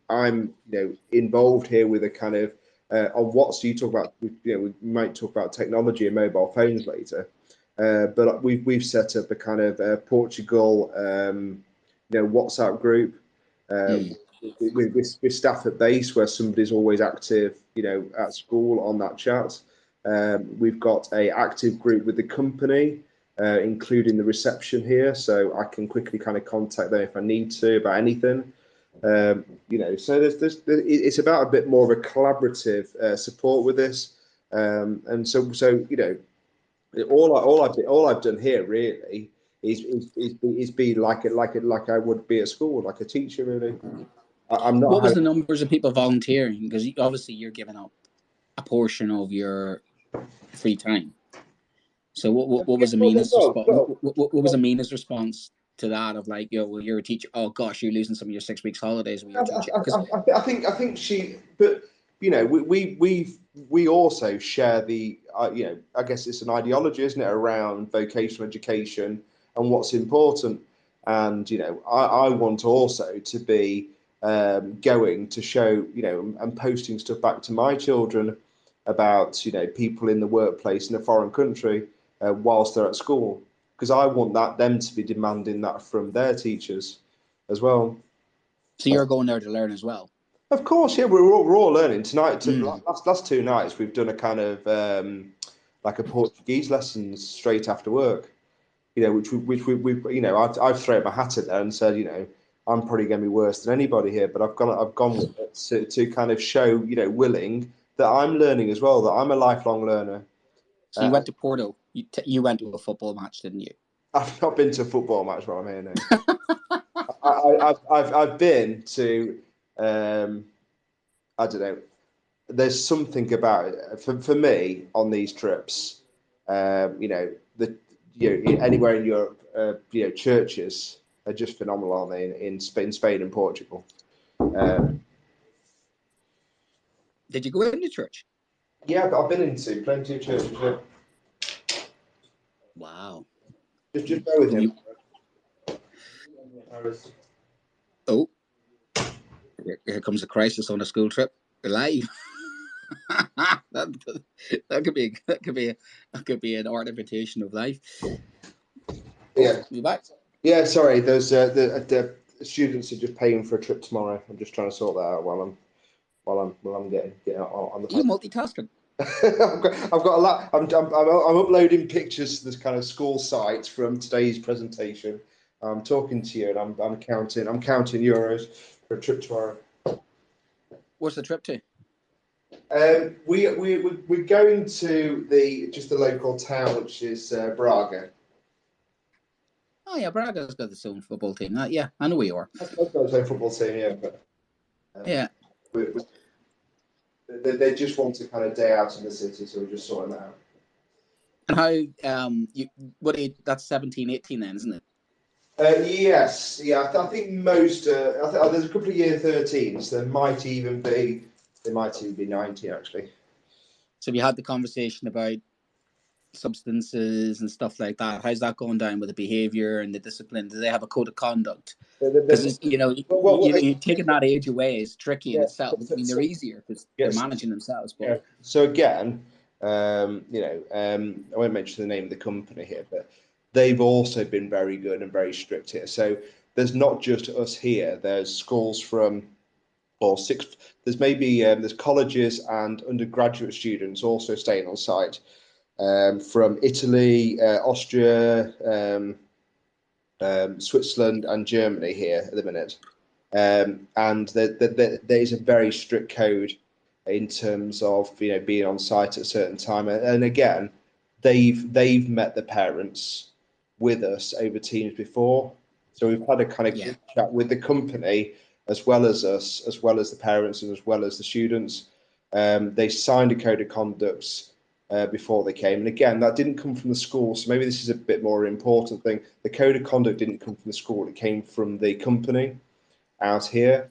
I'm involved here with a kind of on what, so you talk about, we might talk about technology and mobile phones later, but we've set up a kind of Portugal WhatsApp group with staff at base, where somebody's always active at school on that chat. We've got a active group with the company, including the reception here, so I can quickly kind of contact them if I need to about anything. So it's about a bit more of a collaborative support with this, and so all I've done here really is be like I would be at school, like a teacher really. I'm not. What was the numbers of people volunteering? Because obviously you're giving up a portion of your free time. So what was the meanest response? What was the meanest response to that, of like, well, you're a teacher. Oh gosh, you're losing some of your 6 weeks holidays when you're a teacher. I think but we also share the I guess it's an ideology, isn't it, around vocational education and what's important. And I want also to be going to show and posting stuff back to my children about people in the workplace in a foreign country whilst they're at school, because I want them to be demanding that from their teachers as well. So you're going there to learn as well? Of course, yeah. We're all learning tonight. Last 2 nights, we've done a kind of like a Portuguese lessons straight after work. Which we I've thrown my hat in there and said, I'm probably going to be worse than anybody here, but I've gone with it to kind of show, willing that I'm learning as well, that I'm a lifelong learner. So you went to Porto. You went to a football match, didn't you? I've not been to a football match while I'm here now. I've been to I don't know. There's something about it for me on these trips. Anywhere in Europe, churches are just phenomenal, aren't they? In Spain and Portugal. Did you go into church? Yeah, I've been into plenty of churches. Yeah. Wow. Just bear with him. Oh, here comes a crisis on a school trip. We're live. that could be an art imitation of life. Yeah. You back? Yeah. Sorry, there's the students are just paying for a trip tomorrow. I'm just trying to sort that out while I'm getting on the. You multitasking. I've got a lot. I'm uploading pictures to this kind of school site from today's presentation. I'm talking to you, and I'm counting euros for a trip tomorrow. What's the trip to? We're going to the local town, which is Braga. Oh yeah, Braga's got its own football team. Yeah, I know where you are. I've got its own football team, yeah. But, yeah. They just want a kind of day out in the city, so we're just sorting that out. And how that's 17, 18 then, isn't it? Yes, yeah. I think most. There's a couple of year 13s. There might even be 19 actually. So we had the conversation about substances and stuff like that. How's that going down with the behaviour and the discipline? Do they have a code of conduct? Because taking that age away is tricky in itself. I mean, they're easier because they're managing themselves. But... Yeah. So again, I won't mention the name of the company here, but they've also been very good and very strict here. So there's not just us here. There's schools from there's colleges and undergraduate students also staying on site from Italy, Austria, Switzerland and Germany here at the minute. And there is a very strict code in terms of being on site at a certain time. And again, they've met the parents with us over Teams before. So we've had a kind of chat with the company as well as us, as well as the parents and as well as the students. They signed a code of conduct before they came. And again, that didn't come from the school. So maybe this is a bit more important thing. The code of conduct didn't come from the school. It came from the company out here.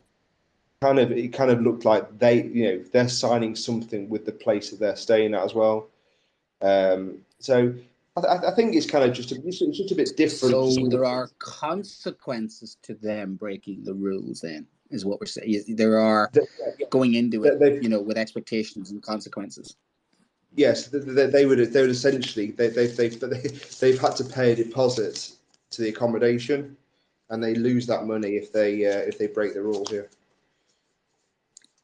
It kind of looked like they're signing something with the place that they're staying at as well. So I think it's kind of just a bit different. So there are consequences to them breaking the rules. Then is what we're saying. There are going into it, with expectations and consequences. Yes, they would essentially they've had to pay a deposit to the accommodation, and they lose that money if they break the rules here.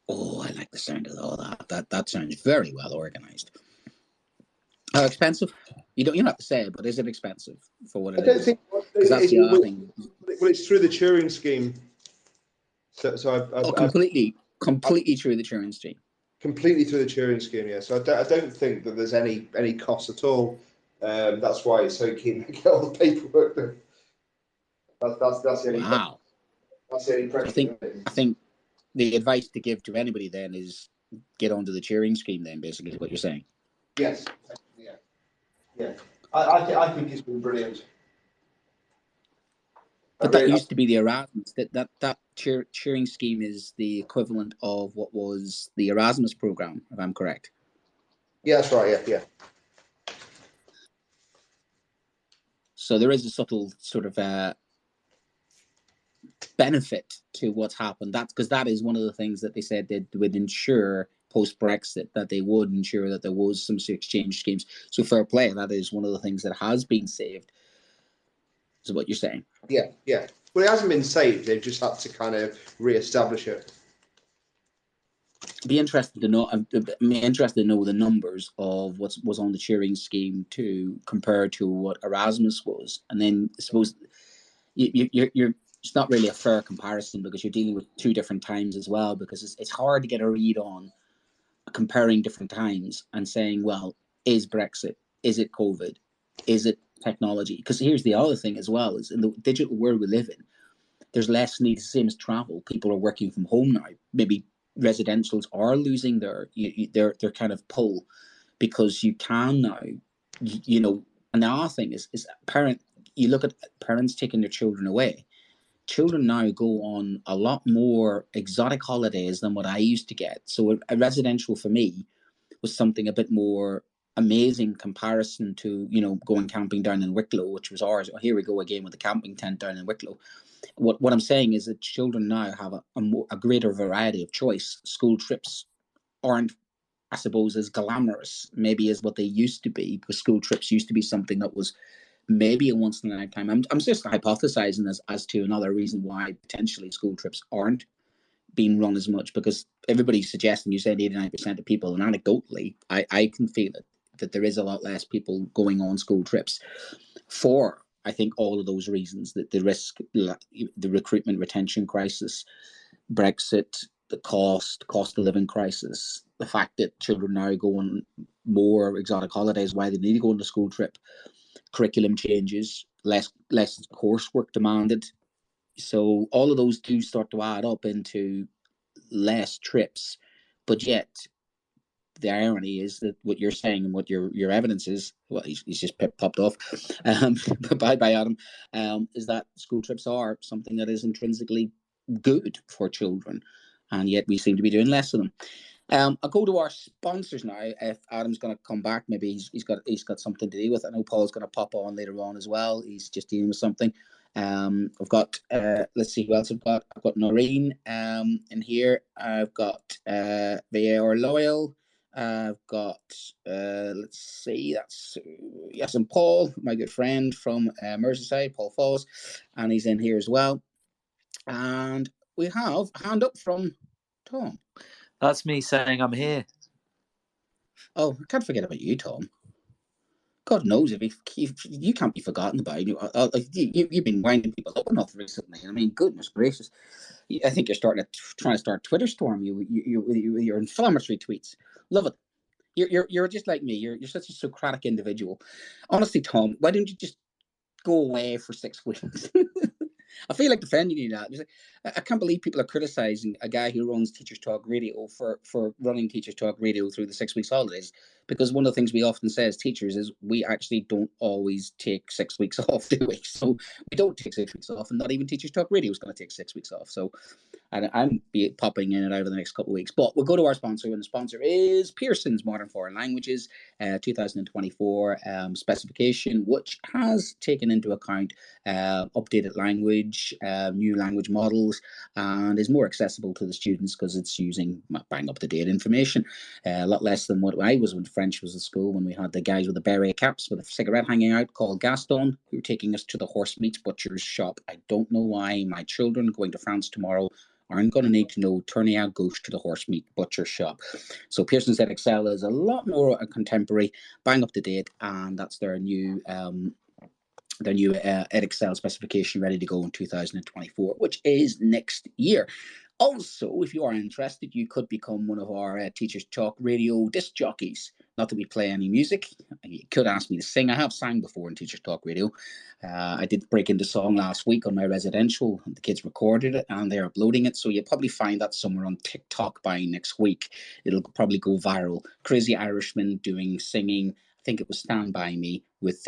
Oh, I like the sound of all that. That sounds very well organised. How expensive? You don't have to say it, but is it expensive for what it is? Because that's the other thing. Well, it's through the Turing scheme. So completely through the Turing scheme. Completely through the Turing scheme, yeah. So I don't think that there's any cost at all. That's why it's so keen to get all the paperwork done. That's the only. Wow. That's the only pressure. I think the advice to give to anybody then is get onto the Turing scheme. Then, basically, is what you're saying. Yes. Yeah. I think it's been brilliant. But that used to be the Erasmus. That cheering scheme is the equivalent of what was the Erasmus program, if I'm correct. Yeah, that's right. Yeah. So there is a subtle sort of benefit to what's happened. That's because that is one of the things that they said they would ensure post-Brexit, that they would ensure that there was some exchange schemes. So fair play, that is one of the things that has been saved, is what you're saying. Yeah. Well, it hasn't been saved. They've just had to kind of re-establish it. Be interested to know. I'm interested to know the numbers of what was on the cheering scheme too, compared to what Erasmus was, and then I suppose you're it's not really a fair comparison because you're dealing with two different times as well. Because it's hard to get a read on comparing different times and saying, well, is Brexit? Is it COVID? Is it technology? Because here's the other thing as well: is in the digital world we live in, there's less need, the same as travel. People are working from home now. Maybe residentials are losing their kind of pull because you can now, you know. And the other thing is you look at parents taking their children away. Children now go on a lot more exotic holidays than what I used to get. So a residential for me was something a bit more amazing comparison to, you know, going camping down in Wicklow, which was ours. Oh, here we go again with the camping tent down in Wicklow. What I'm saying is that children now have a greater variety of choice. School trips aren't, I suppose, as glamorous maybe as what they used to be, because school trips used to be something that was maybe a once in a lifetime. I'm just hypothesizing as to another reason why potentially school trips aren't being run as much, because everybody's suggesting, you said 89% of people, and anecdotally I can feel it, that there is a lot less people going on school trips for, I think, all of those reasons, that the risk, the recruitment retention crisis, Brexit, the cost of living crisis, the fact that children now go on more exotic holidays, why they need to go on a school trip, curriculum changes, less coursework demanded. So all of those do start to add up into less trips. But yet the irony is that what you're saying and what your evidence is, well, he's just popped off, bye Adam, is that school trips are something that is intrinsically good for children, and yet we seem to be doing less of them. I'll go to our sponsors now. If Adam's going to come back, maybe he's got something to deal with. I know Paul's going to pop on later on as well. He's just dealing with something. I've got let's see who else I've got. I've got Noreen in here. I've got VAR Loyal. I've got let's see, that's yes, and Paul, my good friend from Merseyside, Paul Falls, and he's in here as well. And we have a hand up from Tom. That's me saying I'm here. Oh, I can't forget about you, Tom. God knows if you can't be forgotten about. You've been winding people up enough recently. I mean, goodness gracious. I think you're trying to start Twitter storm. Your inflammatory tweets. Love it. You're just like me. You're such a Socratic individual. Honestly, Tom, why don't you just go away for 6 weeks? I feel like defending you now. I can't believe people are criticizing a guy who runs Teachers Talk Radio for running Teachers Talk Radio through the 6 weeks holidays, because one of the things we often say as teachers is we actually don't always take 6 weeks off, do we? So we don't take 6 weeks off, and not even Teachers Talk Radio is going to take 6 weeks off. So I'm be popping in and out of the next couple of weeks. But we'll go to our sponsor, and the sponsor is Pearson's Modern Foreign Languages 2024 specification, which has taken into account updated language, new language models, and is more accessible to the students because it's using bang up-to-date information. A lot less than what I was when French was at school, when we had the guys with the beret caps with a cigarette hanging out called Gaston, who were taking us to the horse meat butcher's shop. I don't know why my children going to France tomorrow aren't going to need to know tournée à gauche to the horse meat butcher shop. So Pearson's Edexcel is a lot more contemporary, bang up to date, and that's their new Edexcel specification ready to go in 2024, which is next year. Also, if you are interested, you could become one of our Teachers Talk Radio disc jockeys. Not that we play any music. You could ask me to sing. I have sang before in Teachers Talk Radio. I did break into song last week on my residential. The kids recorded it and they're uploading it. So you'll probably find that somewhere on TikTok by next week. It'll probably go viral. Crazy Irishman doing singing. I think it was Stand By Me with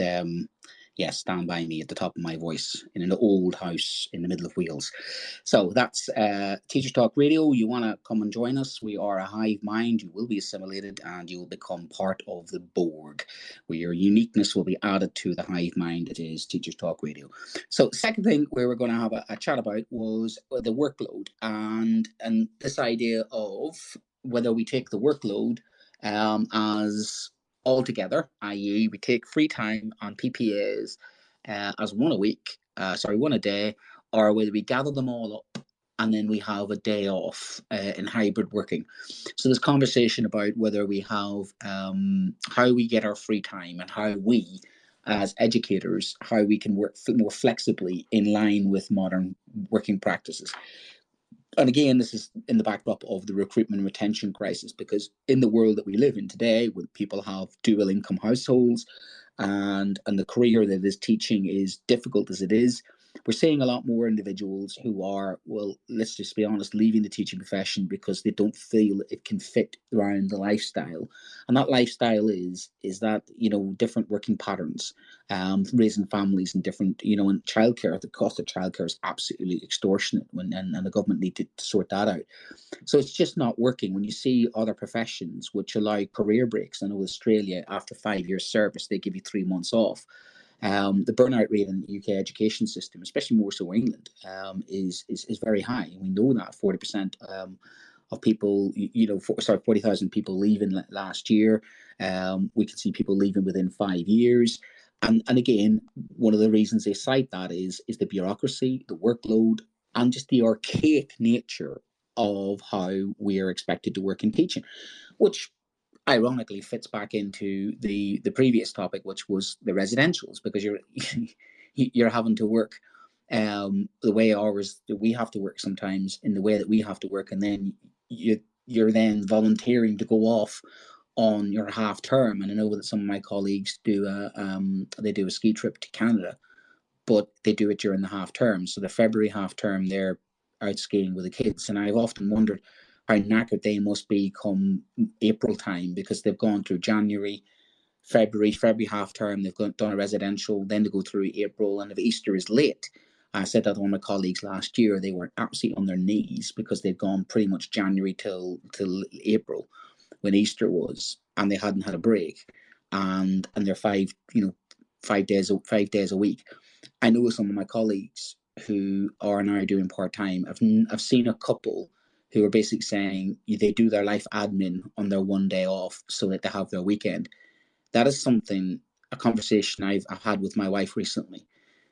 Yes, Stand By Me at the top of my voice in an old house in the middle of Wales. So that's Teachers Talk Radio. You want to come and join us? We are a hive mind. You will be assimilated and you will become part of the Borg, where your uniqueness will be added to the hive mind. It is Teachers Talk Radio. So second thing we were going to have a chat about was the workload and this idea of whether we take the workload as altogether, i.e. we take free time on PPAs as one a day, or whether we gather them all up and then we have a day off in hybrid working. So there's conversation about whether we have how we get our free time and how we, as educators, how we can work more flexibly in line with modern working practices. And again, this is in the backdrop of the recruitment and retention crisis, because in the world that we live in today, when people have dual income households and the career that is teaching is difficult as it is, we're seeing a lot more individuals who are, well, let's just be honest, leaving the teaching profession because they don't feel it can fit around the lifestyle. And that lifestyle is that, different working patterns, raising families and different, and childcare, the cost of childcare is absolutely extortionate and the government need to sort that out. So it's just not working. When you see other professions which allow career breaks, I know Australia, after 5 years service, they give you 3 months off. The burnout rate in the UK education system, especially more so England, is very high. We know that 40% of people, 40,000 people leaving last year. We can see people leaving within 5 years. And again, one of the reasons they cite that is the bureaucracy, the workload, and just the archaic nature of how we are expected to work in teaching, which ironically fits back into the previous topic, which was the residentials, because you're having to work the way we have to work sometimes in the way that we have to work, and then you're then volunteering to go off on your half term. And I know that some of my colleagues do a ski trip to Canada, but they do it during the half term. So the February half term, they're out skiing with the kids, and I've often wondered how knackered they must be come April time, because they've gone through January, February half term, they've done a residential, then they go through April, and if Easter is late, I said that to one of my colleagues last year, they were absolutely on their knees because they'd gone pretty much January till April when Easter was, and they hadn't had a break, and they're 5 days a week. I know some of my colleagues who are now doing part-time. I've seen a couple who are basically saying they do their life admin on their one day off so that they have their weekend. That is a conversation I've had with my wife recently.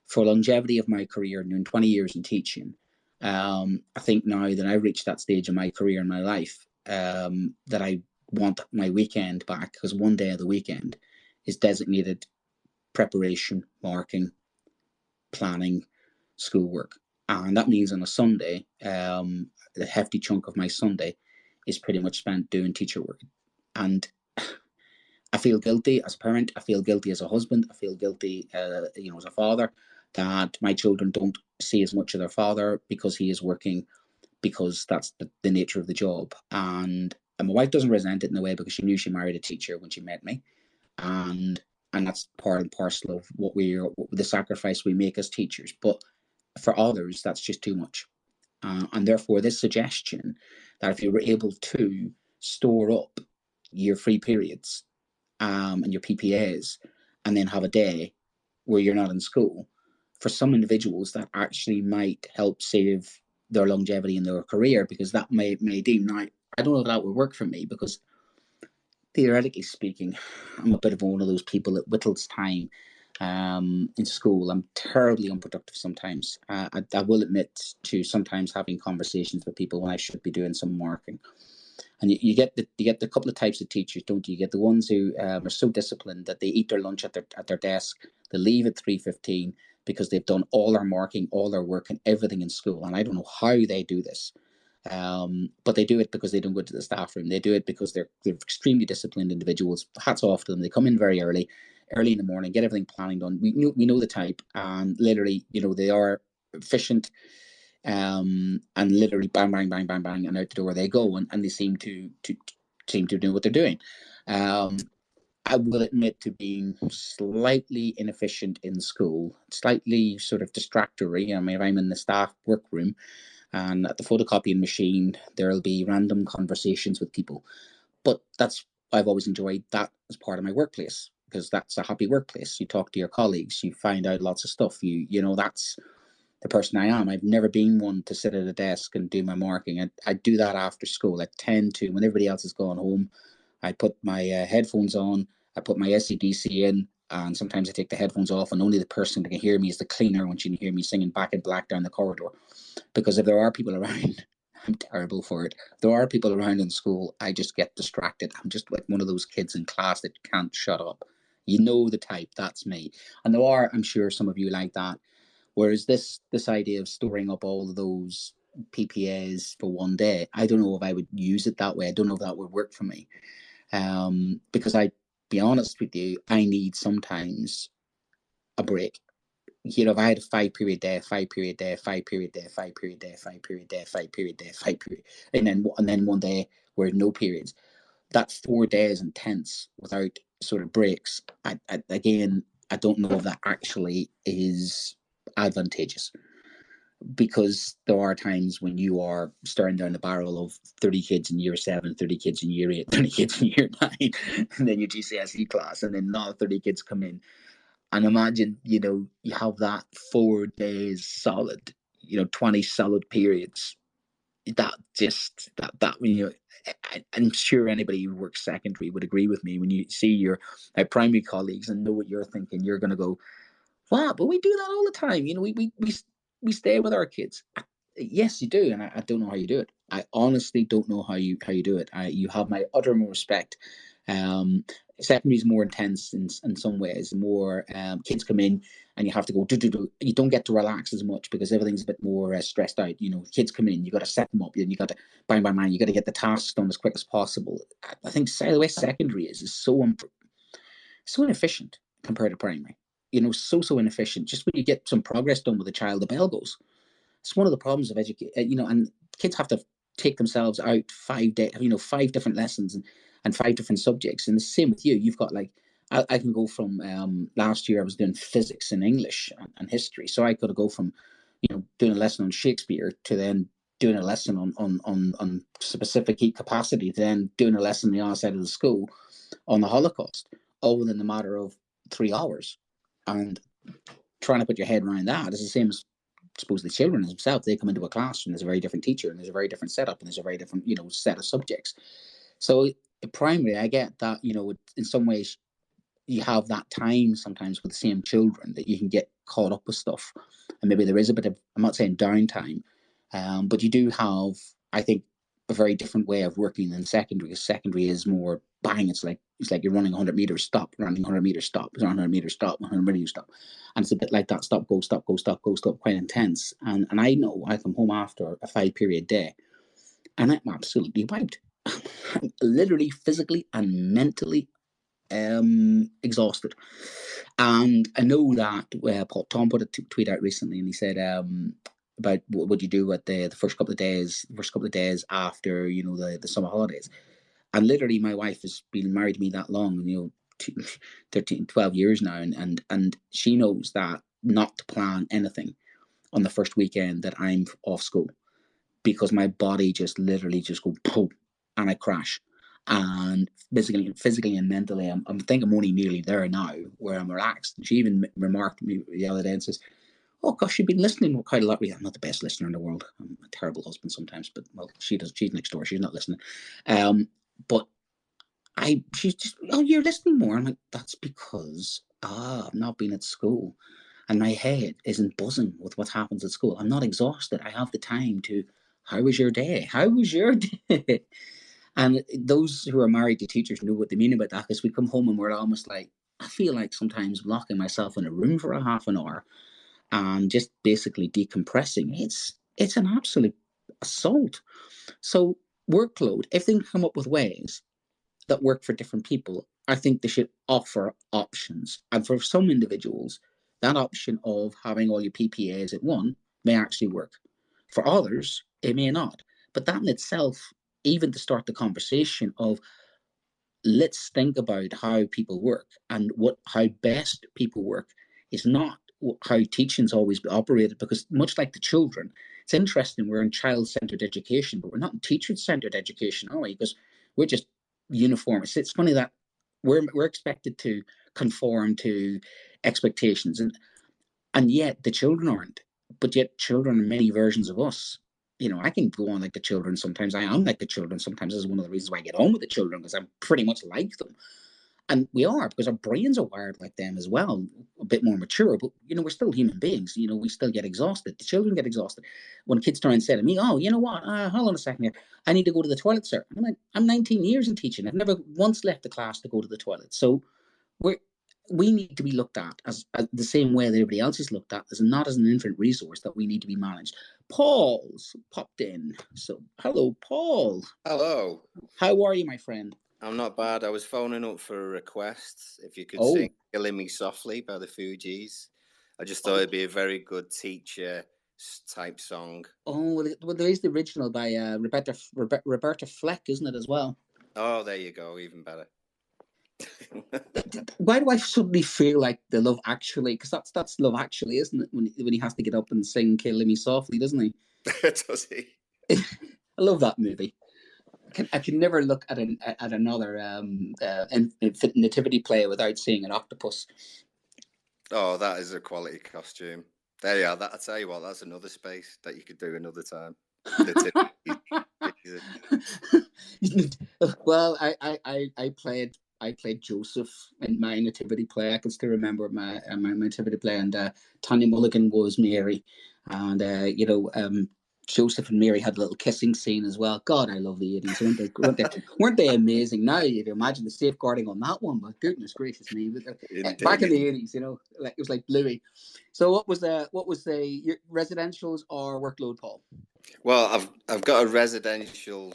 For longevity of my career, doing 20 years in teaching, I think now that I've reached that stage in my career and my life, that I want my weekend back, because one day of the weekend is designated preparation, marking, planning, schoolwork. And that means on a Sunday, the hefty chunk of my Sunday is pretty much spent doing teacher work. And I feel guilty as a parent, I feel guilty as a husband, I feel guilty as a father, that my children don't see as much of their father because he is working, because that's the nature of the job. And my wife doesn't resent it in a way, because she knew she married a teacher when she met me. And that's part and parcel of what the sacrifice we make as teachers. But for others, that's just too much. And therefore, this suggestion that if you were able to store up your free periods and your PPAs, and then have a day where you're not in school, for some individuals, that actually might help save their longevity in their career, because that may deem, now, I don't know if that would work for me, because theoretically speaking, I'm a bit of one of those people that whittles time in school. I'm terribly unproductive sometimes. I will admit to sometimes having conversations with people when I should be doing some marking. And you get the couple of types of teachers, don't you? You get the ones who are so disciplined that they eat their lunch at their desk, they leave at 3:15 because they've done all their marking, all their work, and everything in school. And I don't know how they do this. But they do it because they don't go to the staff room. They do it because they're extremely disciplined individuals. Hats off to them. They come in very early in the morning, get everything planning done. We know the type, and literally, they are efficient, and literally bang, bang, bang, bang, bang, and out the door they go, and they seem to know what they're doing. I will admit to being slightly inefficient in school, slightly sort of distractory. I mean, if I'm in the staff workroom and at the photocopying machine, there'll be random conversations with people. But I've always enjoyed that as part of my workplace, because that's a happy workplace. You talk to your colleagues, you find out lots of stuff. You know, that's the person I am. I've never been one to sit at a desk and do my marking. I do that after school. I tend to, when everybody else has gone home, I put my headphones on, I put my SCDC in, and sometimes I take the headphones off, and only the person that can hear me is the cleaner when she can hear me singing Back in Black down the corridor. Because if there are people around, I'm terrible for it. If there are people around in school, I just get distracted. I'm just like one of those kids in class that can't shut up. You know the type, that's me. And there are, I'm sure, some of you like that. Whereas this idea of storing up all of those PPAs for one day, I don't know if I would use it that way. I don't know if that would work for me. Because I, be honest with you, I need sometimes a break. You know, if I had a 5-period day, 5-period day, 5-period day, 5-period day, 5-period day, 5-period day, 5-period, and then one day where no periods, that 4 days intense without sort of breaks, I don't know if that actually is advantageous, because there are times when you are staring down the barrel of 30 kids in year 7, 30 kids in year 8, 30 kids in year 9, and then your GCSE class, and then another 30 kids come in. And imagine, you know, you have that 4 days solid, you know, 20 solid periods. That you know, I'm sure anybody who works secondary would agree with me. When you see your primary colleagues and know what you're thinking, you're going to go, wow, but we do that all the time. You know, we stay with our kids. Yes, you do, and I don't know how you do it. I honestly don't know how you do it. You have my uttermost respect. Secondary is more intense in some ways. More kids come in and you have to go do. You don't get to relax as much because everything's a bit more stressed out. You know, kids come in, you got to set them up, and you got to bang, you got to get the tasks done as quick as possible. I think the way secondary is so inefficient compared to primary. You know, so inefficient. Just when you get some progress done with a child, the bell goes. It's one of the problems of education, you know, and kids have to take themselves out 5 days, you know, 5 different lessons and 5 different subjects. And the same with you. You've got like, I can go from last year I was doing physics and English and history. So I could go from, you know, doing a lesson on Shakespeare to then doing a lesson on specific heat capacity, to then doing a lesson on the other side of the school on the Holocaust, all within a matter of 3 hours. And trying to put your head around that is the same as, suppose, the children themselves. They come into a classroom, there's a very different teacher, and there's a very different setup, and there's a very different, you know, set of subjects. So primary, I get that, you know, in some ways you have that time sometimes with the same children that you can get caught up with stuff, and maybe there is a bit of, I'm not saying downtime, but you do have, I think, a very different way of working than secondary, because secondary is more bang. It's like you're running 100 meters, stop, running 100 meters, stop, 100 meters, stop, 100 meters, stop. And it's a bit like that, stop, go, stop, go, stop, go, stop, quite intense. And I know I come home after a 5-period day and I'm absolutely wiped. I'm literally, physically and mentally exhausted. And I know that Tom put a tweet out recently, and he said about what would you do at the first couple of days after, you know, the summer holidays. And literally, my wife has been married to me that long, you know, 13, 12 years now, and she knows that not to plan anything on the first weekend that I'm off school, because my body just literally just go boom, and I crash. And physically and mentally, I think I'm only nearly there now where I'm relaxed. And she even remarked to me the other day and says, "Oh gosh, you've been listening quite a lot." I'm not the best listener in the world. I'm a terrible husband sometimes, but well, she's next door. She's not listening. But she's just, "Oh, you're listening more." I'm like, that's because I've not been at school, and my head isn't buzzing with what happens at school. I'm not exhausted. I have the time to. How was your day? How was your day? And those who are married to teachers know what they mean about that, because we come home and we're almost like, I feel like sometimes locking myself in a room for a half an hour and just basically decompressing. It's an absolute assault. So workload, if they can come up with ways that work for different people, I think they should offer options. And for some individuals, that option of having all your PPAs at one may actually work. For others, it may not. But that in itself, even to start the conversation of let's think about how people work, and how best people work is not how teaching's always operated, because much like the children, it's interesting, we're in child-centered education, but we're not in teacher-centered education, are we? Because we're just uniform. It's funny that we're expected to conform to expectations, and yet the children aren't. But yet children are many versions of us. I can go on like the children sometimes. I am like the children sometimes. This is one of the reasons why I get on with the children, because I'm pretty much like them. And we are, because our brains are wired like them as well, a bit more mature. But, we're still human beings. We still get exhausted. The children get exhausted. When kids try and say to me, oh, you know what? Hold on a second here. I need to go to the toilet, sir. I'm like, I'm 19 years in teaching. I've never once left the class to go to the toilet. So we need to be looked at as the same way that everybody else is looked at, as not as an infinite resource that we need to be managed. Paul's popped in. So, hello, Paul. Hello. How are you, my friend? I'm not bad. I was phoning up for a request. If you could sing Killing Me Softly by the Fugees. I just thought it'd be a very good teacher type song. Oh, well, there is the original by Roberta Fleck, isn't it, as well? Oh, there you go. Even better. Why do I suddenly feel like the Love Actually? Because that's Love Actually, isn't it? When he has to get up and sing "Killing Me Softly," doesn't he? Does he? I love that movie. I can never look at another nativity play without seeing an octopus. Oh, that is a quality costume. There you are. I tell you what, that's another space that you could do another time. Well, I played Joseph in my nativity play. I can still remember my nativity play, and Tanya Mulligan was Mary, and Joseph and Mary had a little kissing scene as well. God, I love the 80s. Weren't they amazing? Now you imagine the safeguarding on that one, but goodness gracious me! Back in the 80s, it was like Bluey. So what was your residentials or workload, Paul? Well, I've got a residential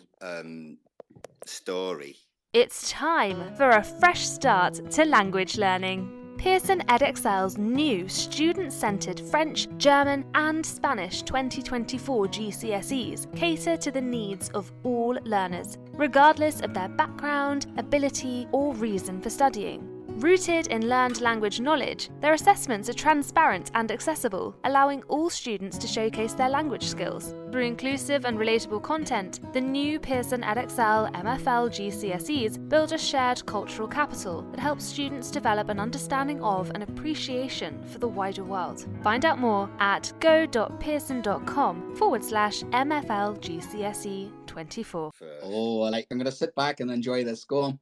story. It's time for a fresh start to language learning. Pearson Edexcel's new student-centered French, German and Spanish 2024 GCSEs cater to the needs of all learners, regardless of their background, ability or reason for studying. Rooted in learned language knowledge, their assessments are transparent and accessible, allowing all students to showcase their language skills. Through inclusive and relatable content, the new Pearson Edexcel MFL GCSEs build a shared cultural capital that helps students develop an understanding of and appreciation for the wider world. Find out more at go.pearson.com/MFL GCSE 24. Oh, I'm going to sit back and enjoy this. Go on.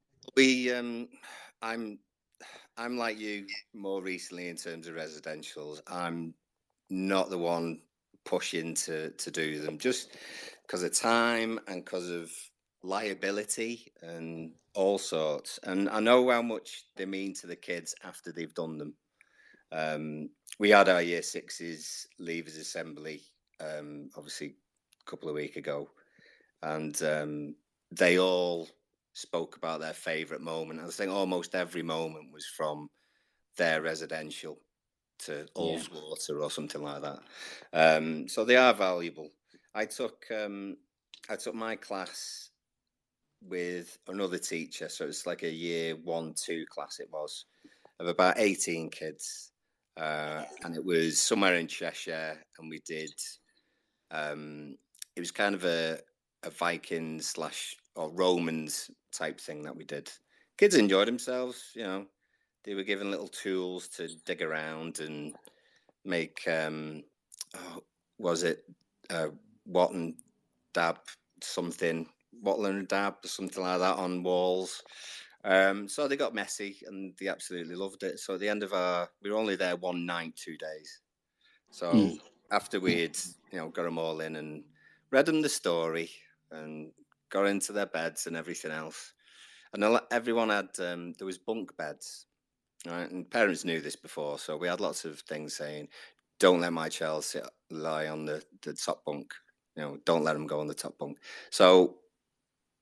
I'm like you more recently in terms of residentials. I'm not the one pushing to do them, just because of time and because of liability and all sorts. And I know how much they mean to the kids after they've done them. We had our year sixes leavers assembly, obviously a couple of weeks ago, and they all spoke about their favourite moment. I think almost every moment was from their residential to Ullswater or something like that. So they are valuable. I took my class with another teacher, so it's like a year 1-2 class. It was of about 18 kids, and it was somewhere in Cheshire, and we did. It was kind of a Vikings / or Romans type thing that we did. Kids enjoyed themselves, They were given little tools to dig around and make, what and dab something, wattle and dab or something like that on walls. So they got messy and they absolutely loved it. So at the end of we were only there one night, 2 days. So after we'd, got them all in and read them the story and got into their beds and everything else. And everyone had, there was bunk beds, right? And parents knew this before. So we had lots of things saying, don't let my child lie on the top bunk. Don't let them go on the top bunk. So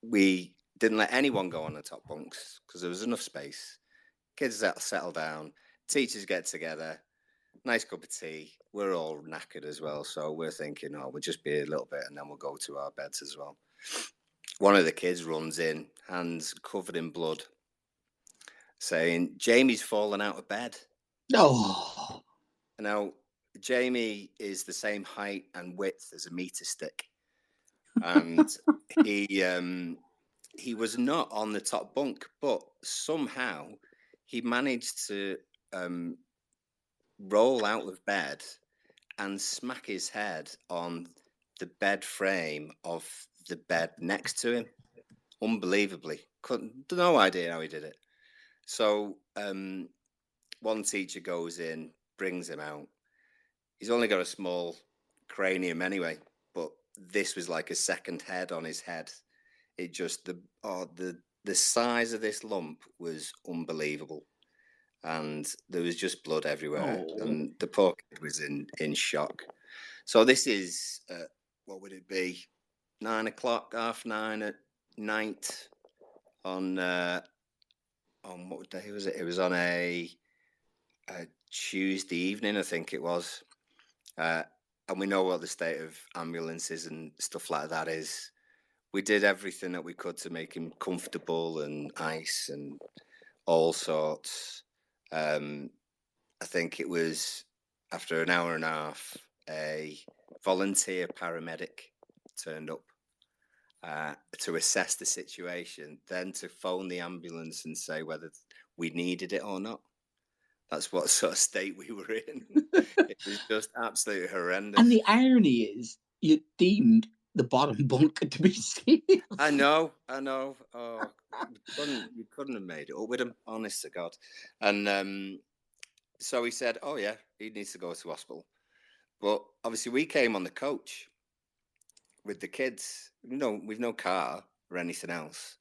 we didn't let anyone go on the top bunks because there was enough space. Kids settle down, teachers get together, nice cup of tea. We're all knackered as well. So we're thinking, we'll just be a little bit and then we'll go to our beds as well. One of the kids runs in, hands covered in blood, saying, Jamie's fallen out of bed. Oh, Now, Jamie is the same height and width as a meter stick. And he was not on the top bunk, but somehow he managed to roll out of bed and smack his head on the bed frame of the bed next to him. Unbelievably. No idea how he did it. So one teacher goes in, brings him out. He's only got a small cranium anyway, but this was like a second head on his head. It just, the size of this lump was unbelievable. And there was just blood everywhere. Oh. And the poor kid was in shock. So this is, what would it be? 9 o'clock, 9:30 at night on what day was it? It was on a Tuesday evening, I think it was. And we know what the state of ambulances and stuff like that is. We did everything that we could to make him comfortable and ice and all sorts. I think it was after an hour and a half, a volunteer paramedic turned up to assess the situation, then to phone the ambulance and say whether we needed it or not. That's what sort of state we were in. It was just absolutely horrendous. And the irony is, you deemed the bottom bunk to be safe. I know. Oh, you couldn't have made it up with him, honest to God. And so he said, oh yeah, he needs to go to hospital. But obviously we came on the coach with the kids. We've no car or anything else.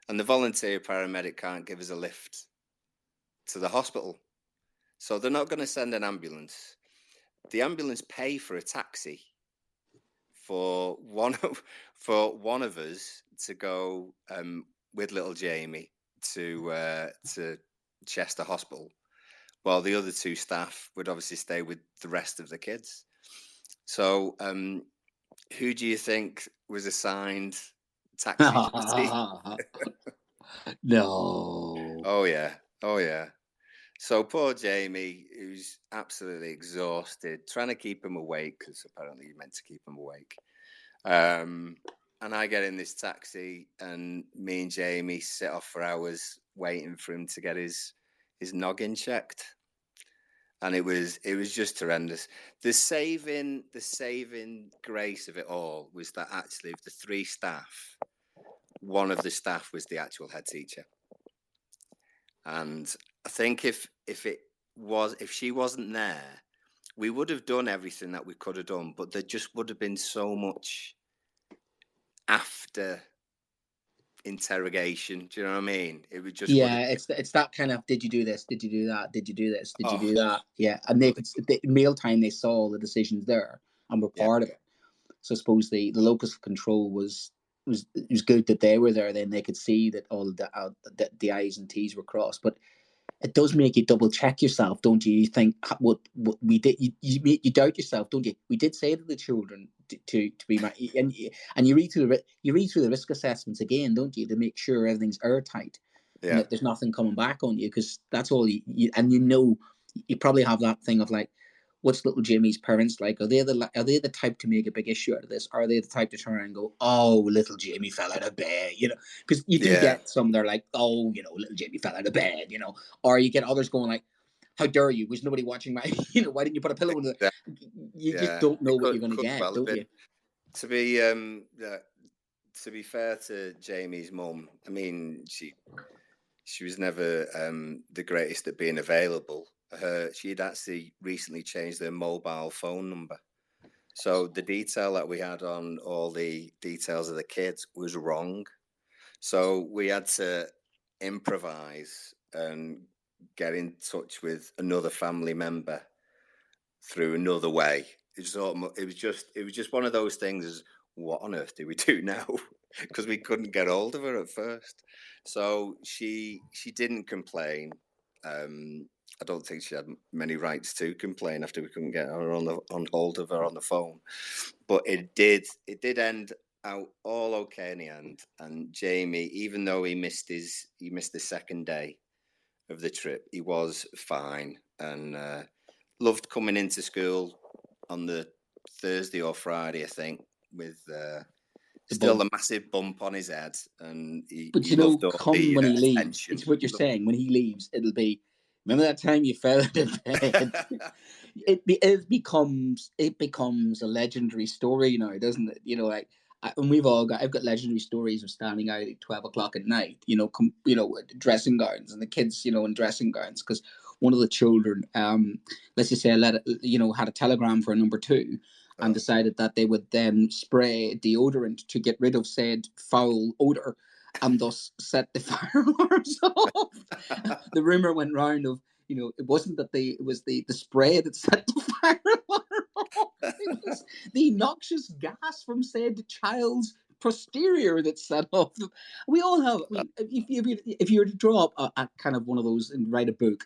And the volunteer paramedic can't give us a lift to the hospital. So they're not going to send an ambulance. The ambulance pay for a taxi for one of us to go with little Jamie to Chester Hospital, while the other two staff would obviously stay with the rest of the kids. So who do you think was assigned taxi duty? No. Oh yeah. So poor Jamie, who's absolutely exhausted, trying to keep him awake, because apparently you meant to keep him awake. And I get in this taxi, and me and Jamie sit off for hours waiting for him to get his noggin checked. And it was just horrendous. The saving grace of it all was that actually of the three staff, one of the staff was the actual head teacher. And I think if she wasn't there, we would have done everything that we could have done, but there just would have been so much after interrogation. Do you know what I mean? It would just it's that kind of, did you do this? Did you do that? Did you do this? Did you do that? Yeah, and they could mealtime they saw all the decisions there and were part of it. So I suppose the locus of control was good that they were there. Then they could see that all the I's and T's were crossed. But it does make you double check yourself, don't you? You think what we did. You doubt yourself, don't you? We did say to the children to be and you read through the risk assessments again, don't you, to make sure everything's airtight and that there's nothing coming back on you, because that's all you probably have that thing of like, what's little Jimmy's parents like? Are they the type to make a big issue out of this? Are they the type to turn around and go, oh, little Jimmy fell out of bed, because you do get some that are like, oh, little Jimmy fell out of bed, or you get others going like, how dare you? Was nobody watching my, why didn't you put a pillow in the, you just don't know what you're going to get, don't you? To be fair to Jamie's mum, I mean, she was never the greatest at being available. She'd actually recently changed her mobile phone number. So the detail that we had on all the details of the kids was wrong. So we had to improvise and get in touch with another family member through another way. It was just one of those things as, what on earth do we do now? Because we couldn't get hold of her at first. So she didn't complain. I don't think she had many rights to complain after we couldn't get her on hold of her on the phone. But it did end out all okay in the end. And Jamie, even though he missed the second day, of the trip, he was fine and loved coming into school on the Thursday or Friday, I think, with still a massive bump on his head. And he loved all come the when he leaves, attention. it's what you're saying. When he leaves, it'll be, remember that time you fell out of bed? it becomes a legendary story now, doesn't it? You know, like, and I've got legendary stories of standing out at 12 o'clock at night, dressing gowns, and the kids, in dressing gowns, because one of the children, let's just say, had a telegram for a number 2, and decided that they would then spray deodorant to get rid of said foul odor, and thus set the fire alarms off. The rumor went round of, it wasn't that it was the spray that set the fire alarm off. It was the noxious gas from said child's posterior that set off. We all have. I mean, if you were to draw up a kind of one of those and write a book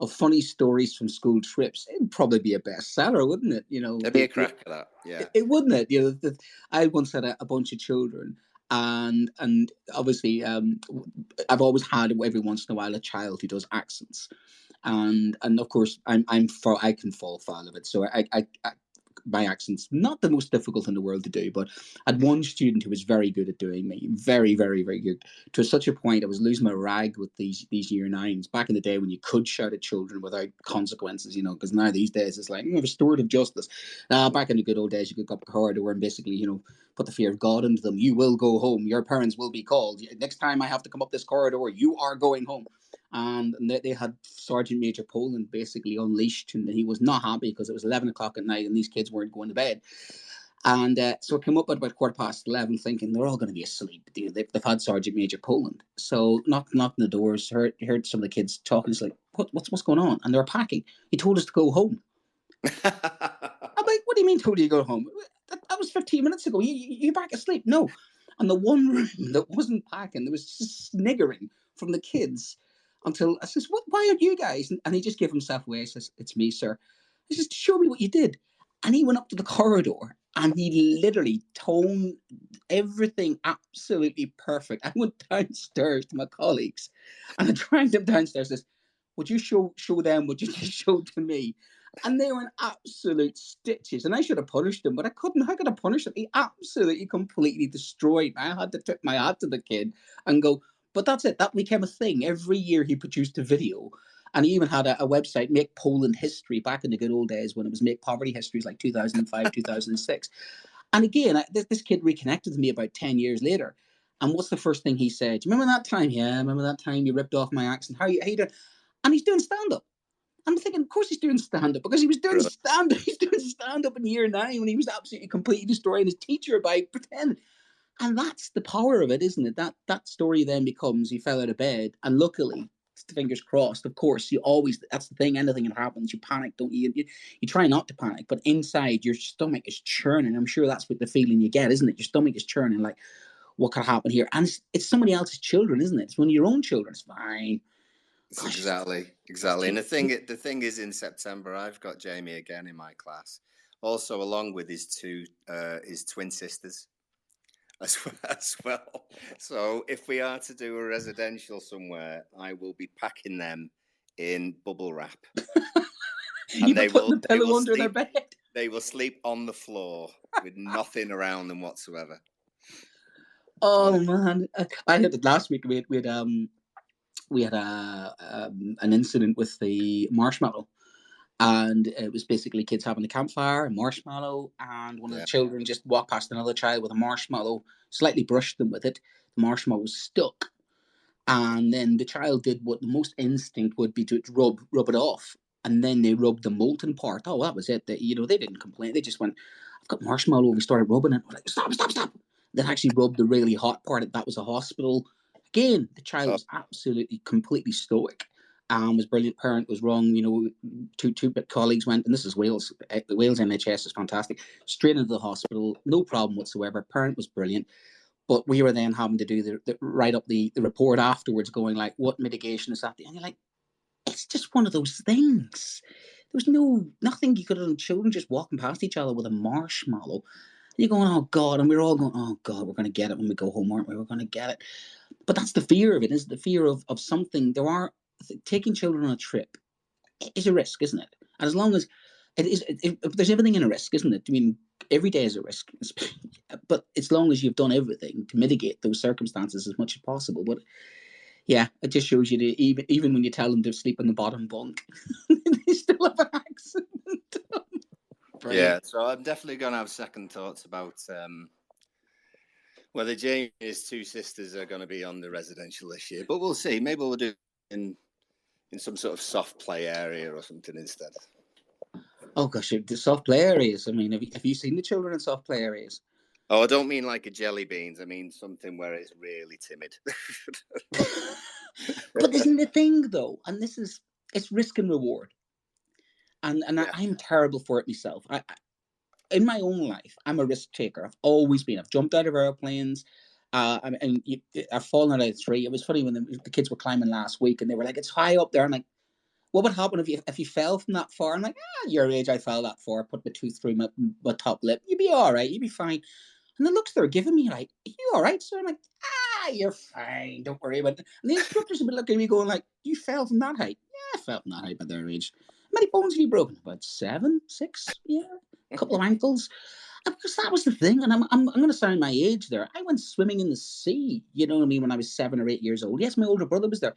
of funny stories from school trips, it'd probably be a bestseller, wouldn't it? It'd be a crack at that. Yeah, it wouldn't it? I once had a bunch of children. And obviously, I've always had every once in a while a child who does accents, and of course I can fall foul of it. So I my accent's not the most difficult in the world to do, but I had one student who was very good at doing me, very, very, very good, to such a point I was losing my rag with these year 9s. Back in the day when you could shout at children without consequences, because now these days it's like restorative justice. Back in the good old days, you could go up the corridor and basically, put the fear of God into them. You will go home. Your parents will be called. Next time I have to come up this corridor, you are going home. And they had Sergeant Major Poland basically unleashed, and he was not happy because it was 11 o'clock at night and these kids weren't going to bed. And so I came up at about 11:15 thinking they're all going to be asleep. They've had Sergeant Major Poland. So knocking the doors, heard some of the kids talking. It's like, what's going on? And they're packing. He told us to go home. I'm like, what do you mean told you to go home? That was 15 minutes ago. You're back asleep. No. And the one room that wasn't packing, there was just sniggering from the kids. Until I says, why aren't you guys? And he just gave himself away. He says, it's me, sir. He says, show me what you did. And he went up to the corridor and he literally toned everything absolutely perfect. I went downstairs to my colleagues and I dragged them downstairs and says, would you show them what you just showed to me? And they were in absolute stitches. And I should have punished them, but I couldn't. How could I punish them? He absolutely completely destroyed me. I had to tip my hat to the kid and go, but that's it. That became a thing. Every year he produced a video. And he even had a website, Make Poland History, back in the good old days when it was Make Poverty Histories, like 2005, 2006. And again, this kid reconnected with me about 10 years later. And what's the first thing he said? Do you remember that time? Yeah, remember that time you ripped off my accent? How you doing? And he's doing stand-up. I'm thinking, of course he's doing stand-up, because he was doing stand-up. He's doing stand-up in year 9 when he was absolutely completely destroying his teacher by pretending. And that's the power of it, isn't it? That story then becomes he fell out of bed, and luckily, fingers crossed, of course, that's the thing, anything that happens, you panic, don't you? You try not to panic, but inside your stomach is churning. I'm sure that's what the feeling you get, isn't it? Your stomach is churning, like, what could happen here? And it's somebody else's children, isn't it? It's one of your own children. It's fine. Gosh. Exactly. And the thing is, in September, I've got Jamie again in my class, also along with his twin sisters as well. So if we are to do a residential somewhere, I will be packing them in bubble wrap. And they will the pillow under their bed. They will sleep on the floor with nothing around them whatsoever. Oh man! I had it last week. We had an incident with the marshmallow. And it was basically kids having a campfire, a marshmallow, and one of the children just walked past another child with a marshmallow, slightly brushed them with it. The marshmallow was stuck. And then the child did what the most instinct would be to rub it off. And then they rubbed the molten part. Oh, that was it. They didn't complain. They just went, I've got marshmallow. We started rubbing it. We're like, stop. They actually rubbed the really hot part. That was a hospital. Again, the child was absolutely, completely stoic. Was brilliant. Parent was wrong. Two colleagues went, and this is Wales. Wales NHS is fantastic. Straight into the hospital, no problem whatsoever. Parent was brilliant, but we were then having to do write up the report afterwards, going like, what mitigation is that? And you're like, it's just one of those things. There was nothing you could have done. Children just walking past each other with a marshmallow. And you're going, oh God, and we're all going, oh God, we're going to get it when we go home, aren't we? We're going to get it. But that's the fear of it, is the fear of something. There are taking children on a trip is a risk, isn't it? And as long as it is, there's everything in a risk, isn't it? I mean, every day is a risk, but as long as you've done everything to mitigate those circumstances as much as possible. But yeah, it just shows you that even when you tell them to sleep in the bottom bunk, they still have an accident. Yeah, so I'm definitely going to have second thoughts about whether Jamie's two sisters are going to be on the residential this year. But we'll see. Maybe we'll do it in some sort of soft play area or something instead. Oh gosh, the soft play areas. I mean, have you seen the children in soft play areas? Oh, I don't mean like a jelly beans. I mean something where it's really timid. But isn't the thing though, and it's risk and reward. And yeah. I'm terrible for it myself. I in my own life, I'm a risk taker. I've always been. I've jumped out of airplanes. I've fallen out of a tree. It was funny when the kids were climbing last week, and they were like, "It's high up there." I'm like, "What would happen if you fell from that far?" I'm like, your age, I fell that far. Put my tooth through my top lip. You'd be all right. You'd be fine. And the looks they're giving me, like, "Are you all right?" So I'm like, you're fine. Don't worry about it. And the instructors have been looking at me going like, "You fell from that height?" Yeah, I fell from that height by their age. How many bones have you broken? About 7, 6? Yeah. A couple of ankles, because that was the thing. And I'm going to sound my age there. I went swimming in the sea, you know what I mean, when I was 7 or 8 years old. Yes, my older brother was there.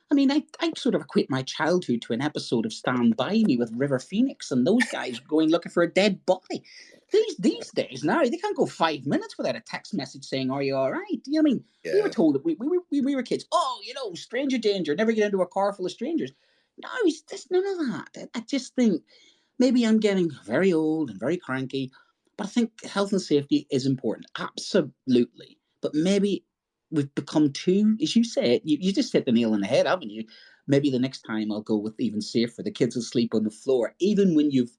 I mean, I sort of equate my childhood to an episode of Stand By Me with River Phoenix and those guys going looking for a dead body. These days now, they can't go 5 minutes without a text message saying, "Are you all right?" You know what I mean? Yeah. We were told that we were kids. Oh, stranger danger. Never get into a car full of strangers. No, there's none of that. I just think maybe I'm getting very old and very cranky, but I think health and safety is important. Absolutely. But maybe we've become too, as you said, you just hit the nail on the head, haven't you? Maybe the next time I'll go with even safer. The kids will sleep on the floor, even when you've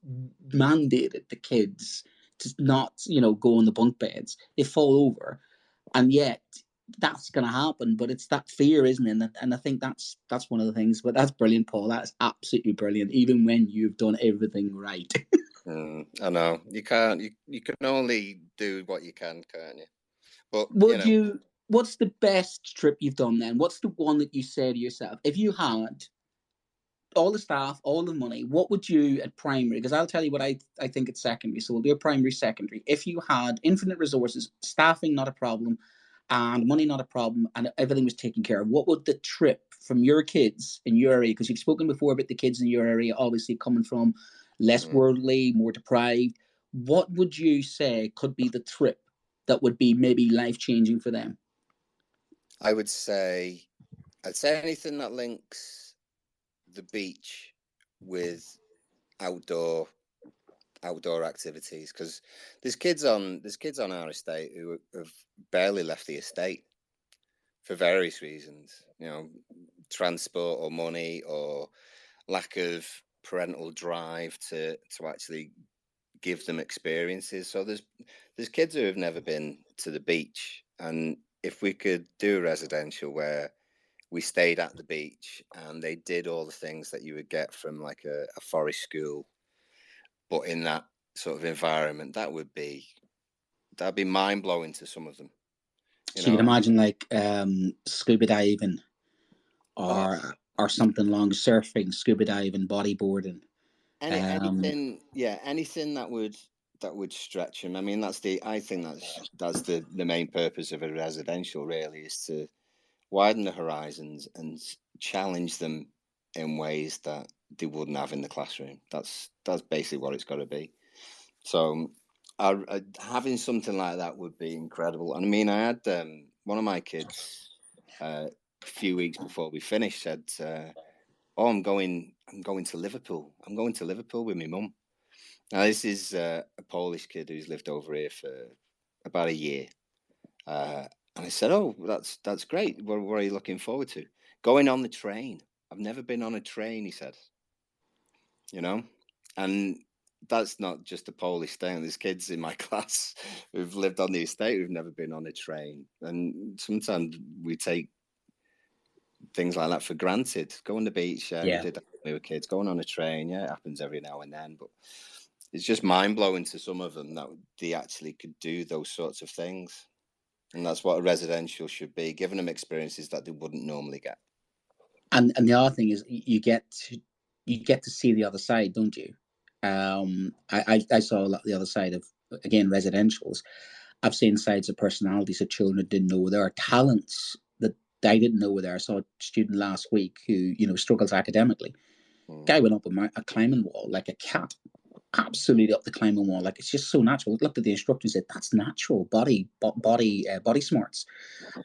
mandated the kids to not, go on the bunk beds. They fall over, and yet that's going to happen. But it's that fear, isn't it? And I think that's one of the things. But that's brilliant, Paul. That's absolutely brilliant. Even when you've done everything right. I know you can't. You can only do what you can, can't you? But what's the best trip you've done then? What's the one that you say to yourself, if you had all the staff, all the money, what would you at primary? Because I'll tell you what I think at secondary. So we'll do a primary, secondary. If you had infinite resources, staffing not a problem, and money not a problem, and everything was taken care of, what would the trip from your kids in your area, because you've spoken before about the kids in your area, obviously coming from less worldly, more deprived, what would you say could be the trip that would be maybe life-changing for them? I'd say anything that links the beach with outdoor activities, because there's kids on our estate who have barely left the estate for various reasons, transport or money or lack of parental drive to actually give them experiences. So there's kids who have never been to the beach, and if we could do a residential where we stayed at the beach and they did all the things that you would get from like a forest school, but in that sort of environment, that'd be mind-blowing to some of them. So you can imagine like scuba diving or something long, surfing, scuba diving, bodyboarding. Anything that would stretch them. I mean, I think that's the main purpose of a residential, really, is to widen the horizons and challenge them in ways that they wouldn't have in the classroom. That's basically what it's got to be. So having something like that would be incredible. And I mean, I had one of my kids a few weeks before we finished said, "Oh, I'm going to Liverpool. I'm going to Liverpool with my mum." Now, this is a Polish kid who's lived over here for about a year. And I said, "Oh, that's great. What are you looking forward to?" "Going on the train. I've never been on a train," he said. And that's not just a Polish thing. There's kids in my class who've lived on the estate who've never been on a train. And sometimes we take things like that for granted. Go on the beach, we did that when we were kids. Going on a train, it happens every now and then. But it's just mind-blowing to some of them that they actually could do those sorts of things. And that's what a residential should be, giving them experiences that they wouldn't normally get. And the other thing is you get to see the other side, don't you? I saw a lot the other side of, again, residentials. I've seen sides of personalities of children that didn't know were there, talents that I didn't know were there. I saw a student last week who, struggles academically. Guy went up a climbing wall like a cat, absolutely up the climbing wall. Like, it's just so natural. Looked at the instructor and said, "That's natural body smarts."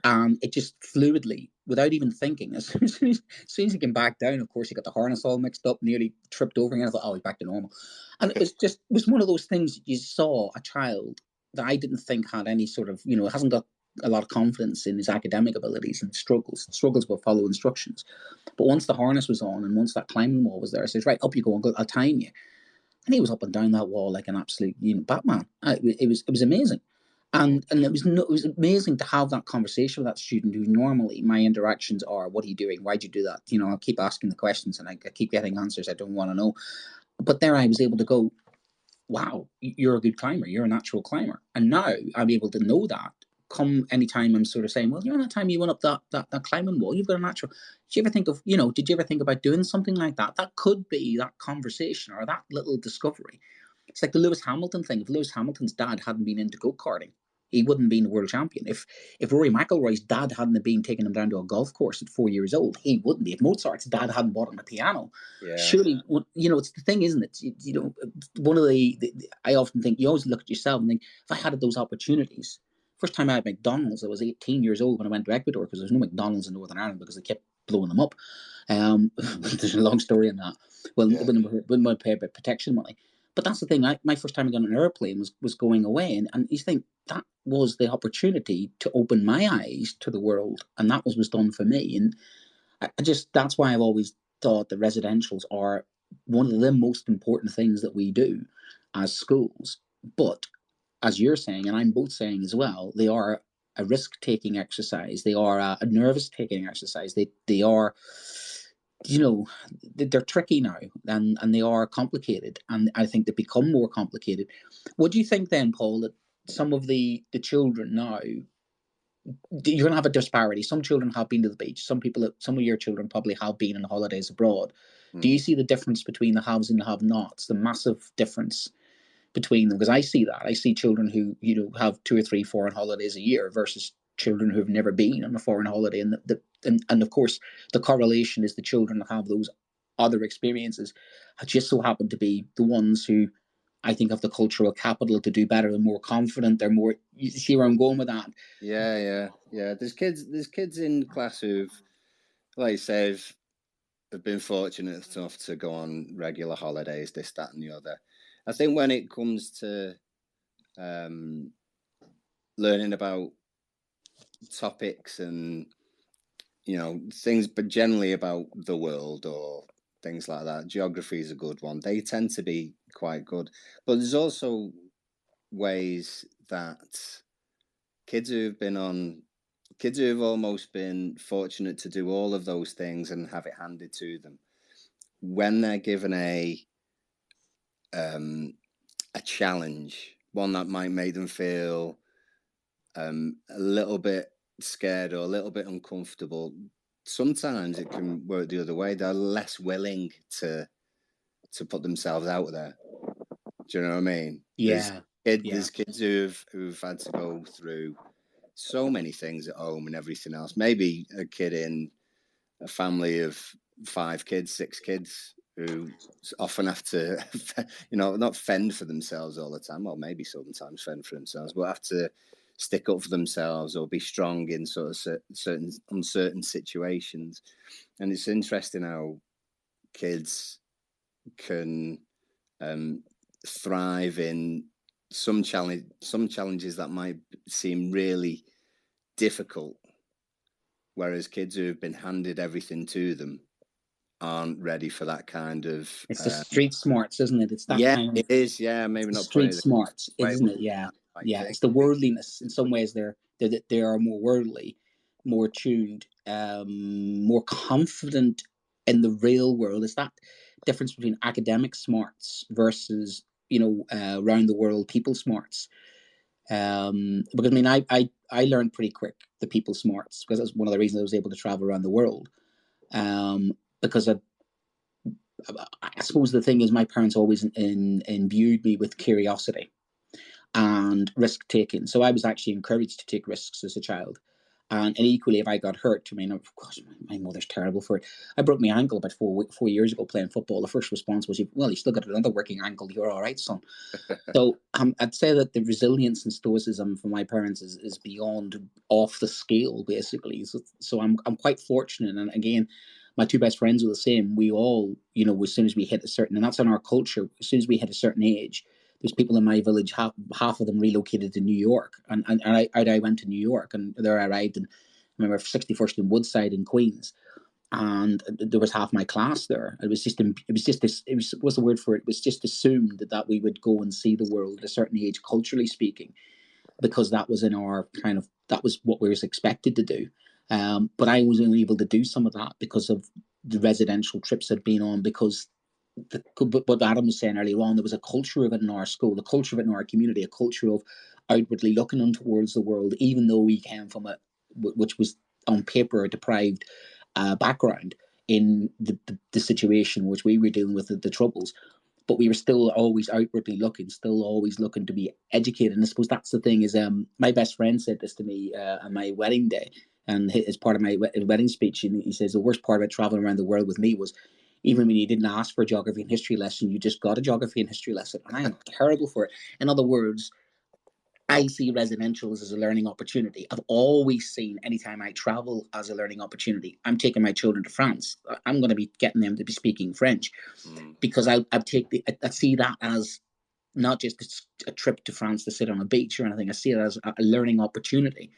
And it just fluidly, without even thinking, as soon as he came back down, of course, he got the harness all mixed up, nearly tripped over again. I thought, oh, he's back to normal. And it was one of those things. You saw a child that I didn't think had any sort of, hasn't got a lot of confidence in his academic abilities, and struggles will follow instructions. But once the harness was on and once that climbing wall was there, I said, right, up you go, I'll time you. And he was up and down that wall like an absolute, Batman. It was amazing. And it was amazing to have that conversation with that student who normally my interactions are, what are you doing? Why'd you do that? I keep asking the questions and I keep getting answers I don't want to know. But there I was able to go, wow, you're a good climber. You're a natural climber. And now I'm able to know that. Come anytime I'm sort of saying, well, that time you went up that climbing wall, you've got a natural. Did you ever think about doing something like that? That could be that conversation or that little discovery. It's like the Lewis Hamilton thing. If Lewis Hamilton's dad hadn't been into go-karting, he wouldn't have been the world champion. If Rory McIlroy's dad hadn't been taking him down to a golf course at 4 years old, he wouldn't be. If Mozart's dad hadn't bought him a piano, surely, it's the thing, isn't it? One of I often think, you always look at yourself and think, if I had those opportunities. First time I had McDonald's, I was 18 years old when I went to Ecuador, because there's no McDonald's in Northern Ireland because they kept blowing them up. There's a long story in that. Well, wouldn't want to pay protection money. But that's the thing. My first time I got on an airplane was going away, and you think that was the opportunity to open my eyes to the world, and that was done for me. And that's why I've always thought that residentials are one of the most important things that we do as schools. But as you're saying, and I'm both saying as well, they are a risk-taking exercise. They are a nervous-taking exercise. They are, they're tricky now, and they are complicated. And I think they become more complicated. What do you think then, Paul, that some of the children now, you're going to have a disparity. Some children have been to the beach. Some of your children probably have been on holidays abroad. Do you see the difference between the haves and the have-nots, the massive difference between them? Because I see that. I see children who have 2 or 3 foreign holidays a year versus children who have never been on a foreign holiday, and of course the correlation is the children that have those other experiences just so happen to be the ones who I think have the cultural capital to do better. They're more confident. They're more. You see where I'm going with that? Yeah. There's kids in class who've, like you say, have been fortunate enough to go on regular holidays, this, that, and the other. I think when it comes to learning about topics and things, but generally about the world or things like that, geography is a good one. They tend to be quite good. But there's also ways that kids who've almost been fortunate to do all of those things and have it handed to them, when they're given a challenge, one that might make them feel a little bit scared or a little bit uncomfortable, sometimes it can work the other way. They're less willing to put themselves out there. Do you know what I mean? Yeah. There's kids who've had to go through so many things at home and everything else. Maybe a kid in a family of 5 kids, 6 kids, who often have to, not fend for themselves all the time. Well, maybe sometimes fend for themselves, but have to stick up for themselves or be strong in sort of certain uncertain situations. And it's interesting how kids can thrive in some challenges that might seem really difficult, whereas kids who have been handed everything to them aren't ready for that kind of. It's the street smarts, isn't it? It's that kind of. It is. Yeah, maybe not street smarts, isn't it? Yeah. It's the worldliness. In some ways, they are more worldly, more tuned, more confident in the real world. It's that difference between academic smarts versus around the world people smarts. Because I learned pretty quick the people smarts, because that's one of the reasons I was able to travel around the world. because I suppose the thing is my parents always imbued me with curiosity and risk taking. So I was actually encouraged to take risks as a child. And equally, if I got hurt, I mean, of course, my mother's terrible for it. I broke my ankle about 4 years ago playing football. The first response was, well, you still got another working ankle. You're all right, son. So I'd say that the resilience and stoicism from my parents is beyond off the scale, basically. So I'm quite fortunate. And again, my two best friends were the same. We all, as soon as we hit a certain, and that's in our culture, as soon as we hit a certain age, there's people in my village, half of them relocated to New York. And I went to New York, and there I arrived, and I remember 61st in Woodside in Queens. And there was half my class there. It was what's the word for it? It was just assumed that we would go and see the world at a certain age, culturally speaking, because that was that was what we was expected to do. But I was only able to do some of that because of the residential trips I'd been on, because what Adam was saying earlier on, there was a culture of it in our school, a culture of it in our community, a culture of outwardly looking on towards the world, even though we came from which was on paper a deprived background in the situation which we were dealing with, the troubles. But we were still always outwardly looking, still always looking to be educated. And I suppose that's the thing is, my best friend said this to me on my wedding day, and as part of my wedding speech, and he says the worst part about traveling around the world with me was, even when you didn't ask for a geography and history lesson, you just got a geography and history lesson. And I am terrible for it. In other words, I see residentials as a learning opportunity. I've always seen, anytime I travel, as a learning opportunity. I'm taking my children to France. I'm going to be getting them to be speaking French, because I see that as not just a trip to France to sit on a beach or anything. I see it as a learning opportunity,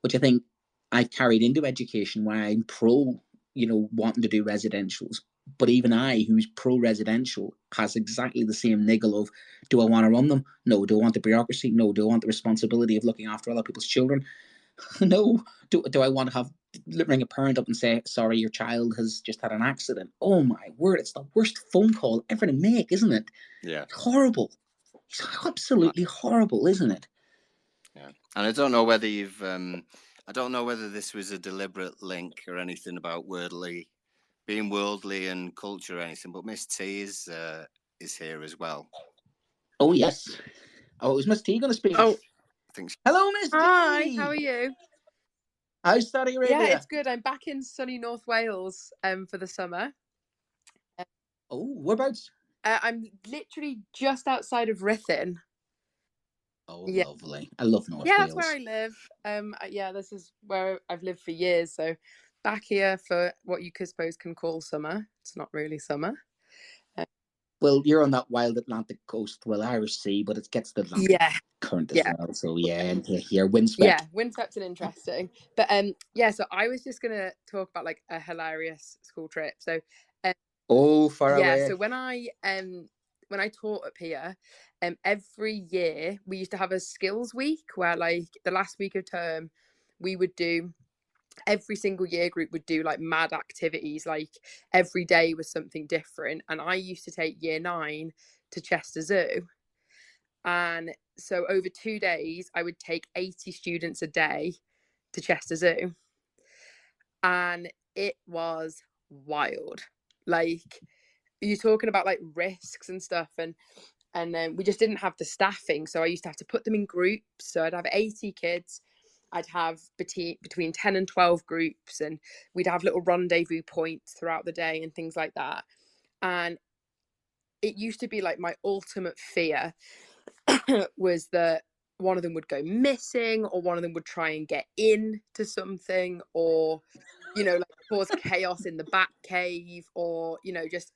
which I think I've carried into education, where I'm pro, wanting to do residentials. But even I, who's pro-residential, has exactly the same niggle of, do I want to run them? No. Do I want the bureaucracy? No. Do I want the responsibility of looking after other people's children? No. Do I want to ring a parent up and say, sorry, your child has just had an accident? Oh my word, it's the worst phone call ever to make, isn't it? Yeah. It's horrible. It's absolutely horrible, isn't it? Yeah. And I don't know whether I don't know whether this was a deliberate link or anything about being worldly and culture or anything, but Miss T is here as well. Oh yes. Oh, is Miss T going to speak? Oh, I think. Hello, Miss T. Hi, how are you? How's Saudi Arabia? Yeah, it's good. I'm back in sunny North Wales for the summer. Oh, whereabouts? I'm literally just outside of Ruthin. Oh, yeah. Lovely. I love North Wales. Yeah, that's where I live. Yeah, this is where I've lived for years. So back here for what you could suppose can call summer. It's not really summer. Well, you're on that wild Atlantic coast, Irish Sea, but it gets the Atlantic current as well. So yeah, and here windswept. Yeah, windswept and interesting. But so I was just gonna talk about like a hilarious school trip. So far away. Yeah, so when I taught up here, every year we used to have a skills week where, like, the last week of term, we would do, every single year group would do like mad activities, like every day was something different. And I used to take year 9 to Chester Zoo. And so over 2 days, I would take 80 students a day to Chester Zoo. And it was wild. Like, you're talking about like risks and stuff, and then we just didn't have the staffing, so I used to have to put them in groups. So I'd have 80 kids, I'd have between 10 and 12 groups, and we'd have little rendezvous points throughout the day and things like that. And it used to be like my ultimate fear was that one of them would go missing, or one of them would try and get into something, or like cause chaos in the bat cave, or just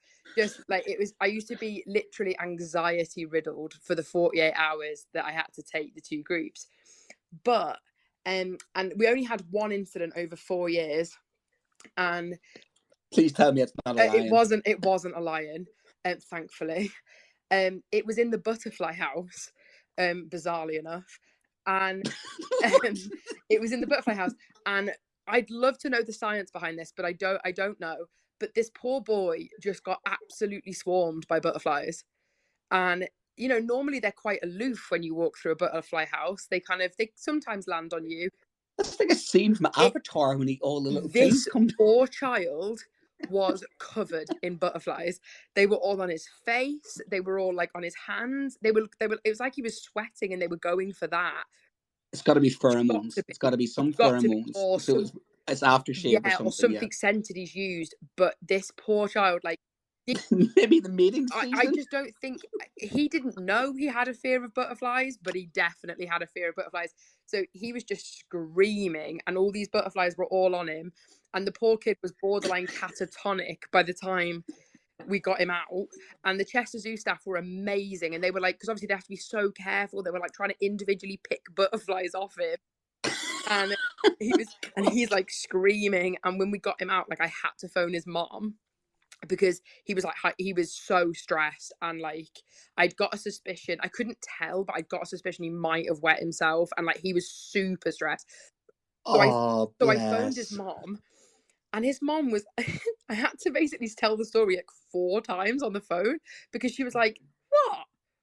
like, it was, I used to be literally anxiety riddled for the 48 hours that I had to take the 2 groups. But and we only had one incident over 4 years, and please tell me it's not a lion. It wasn't a lion, thankfully. It was in the butterfly house, bizarrely enough, and it was in the butterfly house, and I'd love to know the science behind this, but I don't know. But this poor boy just got absolutely swarmed by butterflies. And, normally they're quite aloof when you walk through a butterfly house. They sometimes land on you. That's like a scene from Avatar when all the little things This come. poor child was covered in butterflies. They were all on his face. They were all like on his hands. They were. It was like he was sweating, and they were going for that. It's got to be pheromones. It's got to be some pheromones. Or so it's aftershave yeah, or something. Scented he's used. But this poor child, like, maybe the mating season. I just don't think he didn't know he had a fear of butterflies, but he definitely had a fear of butterflies. So he was just screaming, and all these butterflies were all on him. And the poor kid was borderline catatonic by the time we got him out. And the Chester Zoo staff were amazing, and they were like, because obviously they have to be so careful. They were like trying to individually pick butterflies off him. And he's like screaming. And when we got him out, like, I had to phone his mom, because he was so stressed, and like I'd got a suspicion. I couldn't tell, but I got a suspicion he might have wet himself, and like he was super stressed. So I phoned his mom, and his mom was I had to basically tell the story like 4 times on the phone, because she was like,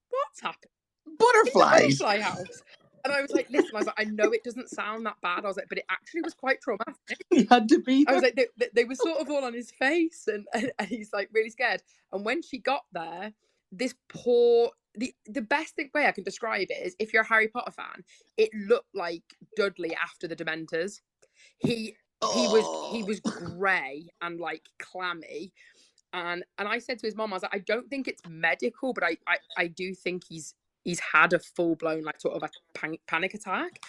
what's happened? Butterflies. Butterfly house. And I was like, listen, I know it doesn't sound that bad. I was like, but it actually was quite traumatic. He had to be there. I was like, they were sort of all on his face, and he's like really scared. And when she got there, this poor, the best way I can describe it is, if you're a Harry Potter fan, it looked like Dudley after the Dementors. He was grey and like clammy. And I said to his mom, I was like, I don't think it's medical, but I do think he's had a full-blown like sort of a panic attack.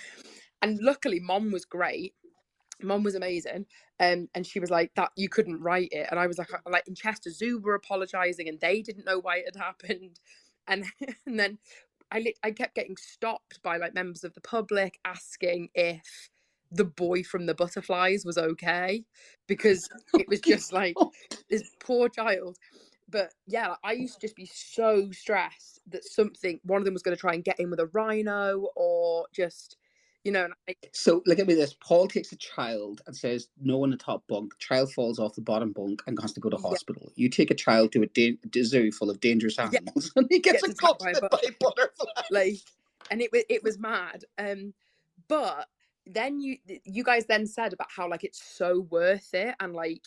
And luckily Mom was great. Mom was amazing. And she was like, that you couldn't write it. And I was like in Chester Zoo were apologizing, and they didn't know why it had happened. And then I kept getting stopped by like members of the public asking if the boy from the butterflies was okay, because it was just like this poor child. But yeah, I used to just be so stressed that one of them was going to try and get in with a rhino, or just, you know. So look at me this. Paul takes a child and says, no on the top bunk. Child falls off the bottom bunk and has to go to hospital. You take a child to a zoo full of dangerous animals, and he gets accosted by butterflies. Like, and it was mad. But then you guys then said about how like it's so worth it, and like,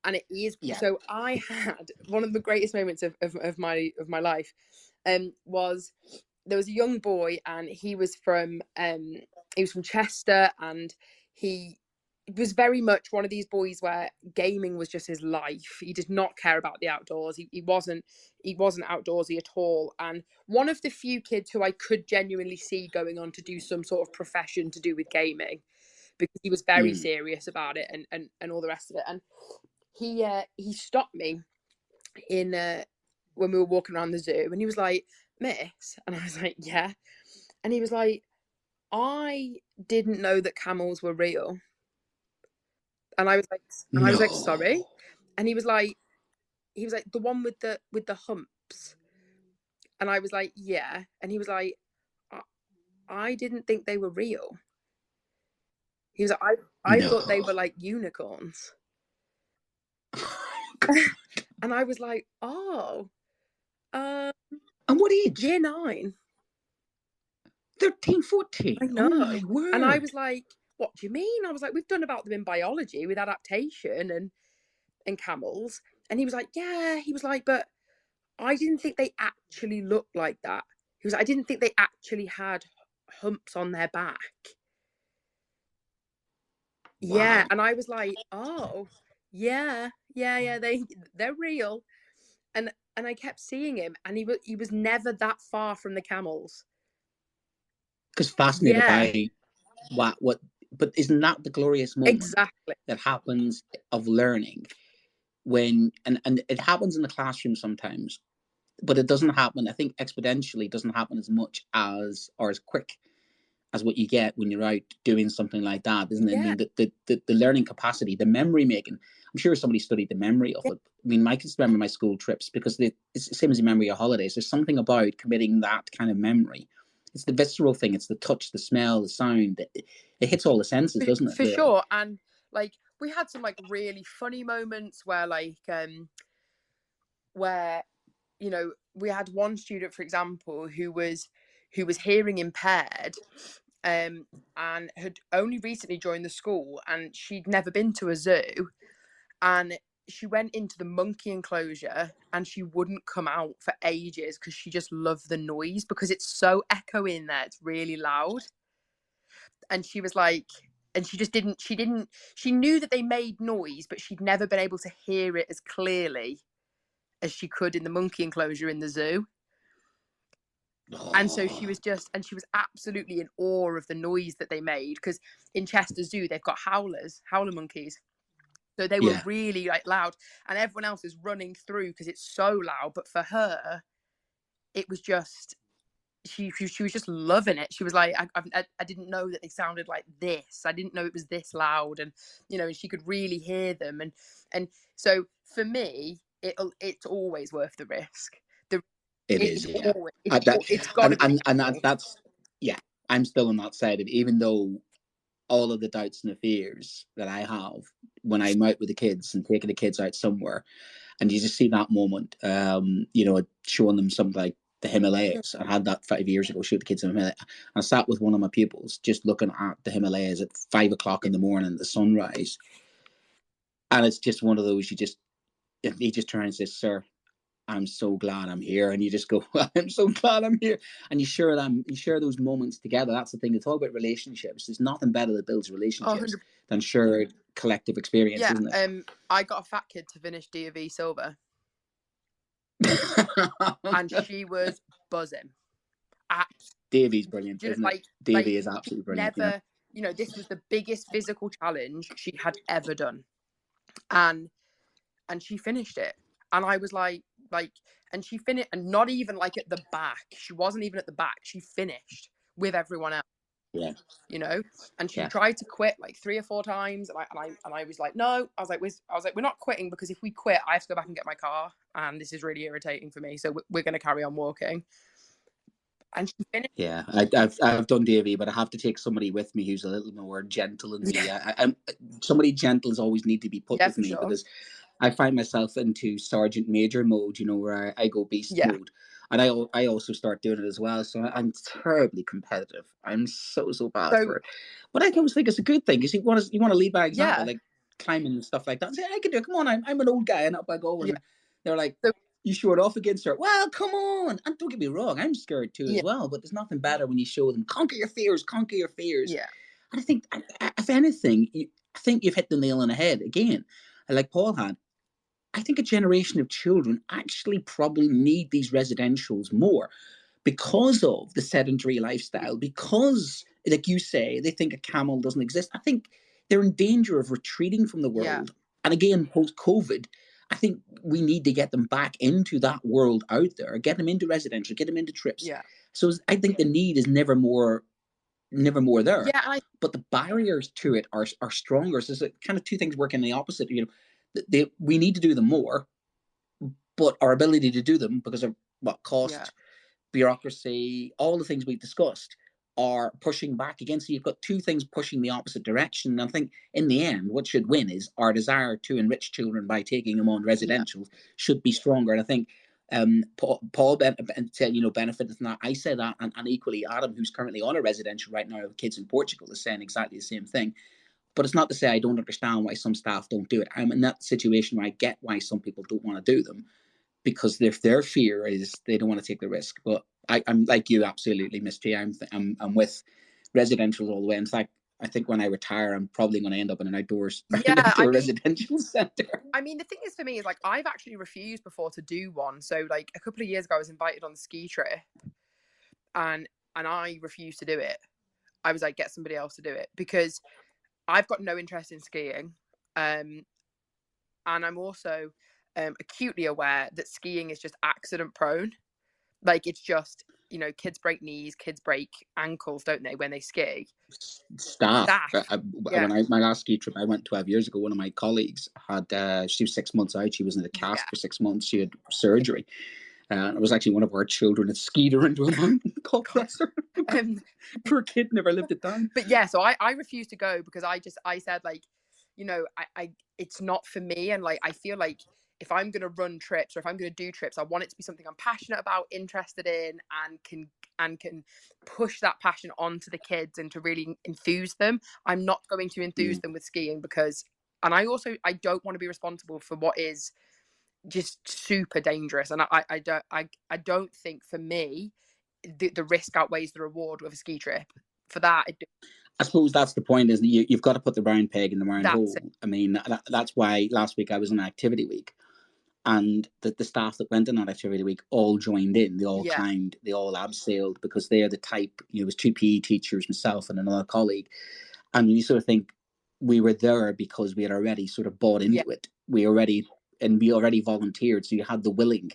and it is. Yeah. So I had one of the greatest moments of my life. Was there was a young boy, and he was from Chester, and he was very much one of these boys where gaming was just his life. He did not care about the outdoors. He wasn't outdoorsy at all. And one of the few kids who I could genuinely see going on to do some sort of profession to do with gaming, because he was very serious about it, and all the rest of it. And he stopped me in when we were walking around the zoo, and he was like, "Miss," and I was like, "Yeah," and he was like, "I didn't know that camels were real," and I was like, "Sorry," and he was like, "The one with the humps," and I was like, "Yeah," and he was like, "I didn't think they were real." He was like, "I thought they were like unicorns." And I was like, "Oh, and what age? Year 9. 13, 14. I know. Oh my word. And I was like, "What do you mean?" I was like, "We've done about them in biology with adaptation and camels." And he was like, "Yeah." He was like, "But I didn't think they actually looked like that." He was like, "I didn't think they actually had humps on their back." Wow. Yeah. And I was like, "Oh, yeah, they're real." And I kept seeing him, and he was never that far from the camels. Because fascinated by what, but isn't that the glorious moment that happens of learning when, and it happens in the classroom sometimes, but it doesn't happen, I think exponentially doesn't happen as much as, or as quick as what you get when you're out doing something like that, isn't it? Yeah. I mean, the learning capacity, the memory making. I'm sure somebody studied the memory of it. I mean, I can remember my school trips, because it's the same as the memory of holidays. There's something about committing that kind of memory. It's the visceral thing. It's the touch, the smell, the sound. It hits all the senses, doesn't it? For sure. And like, we had some like really funny moments where like, where, you know, we had one student, for example, who was hearing impaired, and had only recently joined the school, and she'd never been to a zoo, and she went into the monkey enclosure and she wouldn't come out for ages because she just loved the noise, because it's so echoey in there, it's really loud. And she was like, and she just didn't, she knew that they made noise, but she'd never been able to hear it as clearly as she could in the monkey enclosure in the zoo. And so she was absolutely in awe of the noise that they made, because in Chester Zoo they've got howler monkeys, so they were really like loud, and everyone else is running through because it's so loud. But for her, it was just, she was just loving it. She was like, I didn't know that they sounded like this. I didn't know it was this loud, and and she could really hear them. And so for me, it's always worth the risk. It's got to be. And that's, I'm still on that side of it, even though all of the doubts and the fears that I have when I'm out with the kids and taking the kids out somewhere, and you just see that moment, showing them something like the Himalayas. I had that 5 years ago, showed the kids in the Himalayas. I sat with one of my pupils just looking at the Himalayas at 5 o'clock in the morning, the sunrise. And it's just one of those, he just turns and says, "Sir, I'm so glad I'm here." And you just go, "I'm so glad I'm here." And you share those moments together. That's the thing. To talk about relationships, there's nothing better that builds relationships than shared collective experience, isn't it? I got a fat kid to finish D of E Silver. And she was buzzing. Davey's brilliant, isn't it? Davey is absolutely brilliant. Never, this was the biggest physical challenge she had ever done. And she finished it. And I was like, and she finished, and not even like at the back. She wasn't even at the back. She finished with everyone else. Yeah. And she tried to quit like 3 or 4 times, and I was like, no. I was like, we're not quitting, because if we quit, I have to go back and get my car, and this is really irritating for me. So we're going to carry on walking. And she finished. Yeah, I've done Davey, but I have to take somebody with me who's a little more gentle than me. Somebody gentle is always need to be put with me, because I find myself into Sergeant Major mode, where I go beast mode. And I also start doing it as well. So I'm terribly competitive. I'm so bad for it. But I always think it's a good thing, because you want to lead by example, like climbing and stuff like that. And say, I can do it. Come on, I'm an old guy, and up I go. And they're like, you show it off against her. Well, come on. And don't get me wrong, I'm scared too as well. But there's nothing better when you show them, conquer your fears. Yeah. And I think, if anything, I think you've hit the nail on the head again. Like Paul had. I think a generation of children actually probably need these residentials more because of the sedentary lifestyle, because, like you say, they think a camel doesn't exist. I think they're in danger of retreating from the world. Yeah. And again, post-COVID, I think we need to get them back into that world out there, get them into residential, get them into trips. Yeah. So I think the need is never more there. Yeah, but the barriers to it are stronger. So it's kind of two things working in the opposite. We need to do them more, but our ability to do them, because of cost, bureaucracy, all the things we've discussed, are pushing back against. So you've got two things pushing the opposite direction. And I think in the end, what should win is our desire to enrich children by taking them on residentials should be stronger. And I think Paul said, benefited from that. I say that, and equally Adam, who's currently on a residential right now with kids in Portugal, is saying exactly the same thing. But it's not to say I don't understand why some staff don't do it. I'm in that situation where I get why some people don't want to do them, because their fear is they don't want to take the risk. But I'm like you, absolutely, Miss T. I'm with residentials all the way. In fact, I think when I retire, I'm probably going to end up in an outdoor residential centre. I mean, the thing is for me is like I've actually refused before to do one. So like a couple of years ago, I was invited on the ski trip, and I refused to do it. I was like, get somebody else to do it, because I've got no interest in skiing. And I'm also acutely aware that skiing is just accident prone. Like it's just, kids break knees, kids break ankles, don't they, when they ski? Staff. When my last ski trip I went 12 years ago, one of my colleagues had, she was 6 months out. She was in the cast for 6 months. She had surgery. It was actually one of our children that skied her into a mountain. God bless her. Poor kid never lived it down. But so I refused to go because I said, like, I it's not for me. And like, I feel like if I'm going to run trips or if I'm going to do trips, I want it to be something I'm passionate about, interested in, and can push that passion onto the kids and to really enthuse them. I'm not going to enthuse them with skiing because, and I don't want to be responsible for what is just super dangerous. And I don't think, for me, the risk outweighs the reward with a ski trip. For that, I suppose that's the point, isn't it? You've got to put the round peg in the round hole. it. I mean, that's why last week I was on activity week, and the staff that went on that activity week all joined in. They all climbed, they all abseiled, because they're the type, it was 2 PE teachers, myself and another colleague. And you sort of think, we were there because we had already sort of bought into it. We already volunteered, so you had the willing.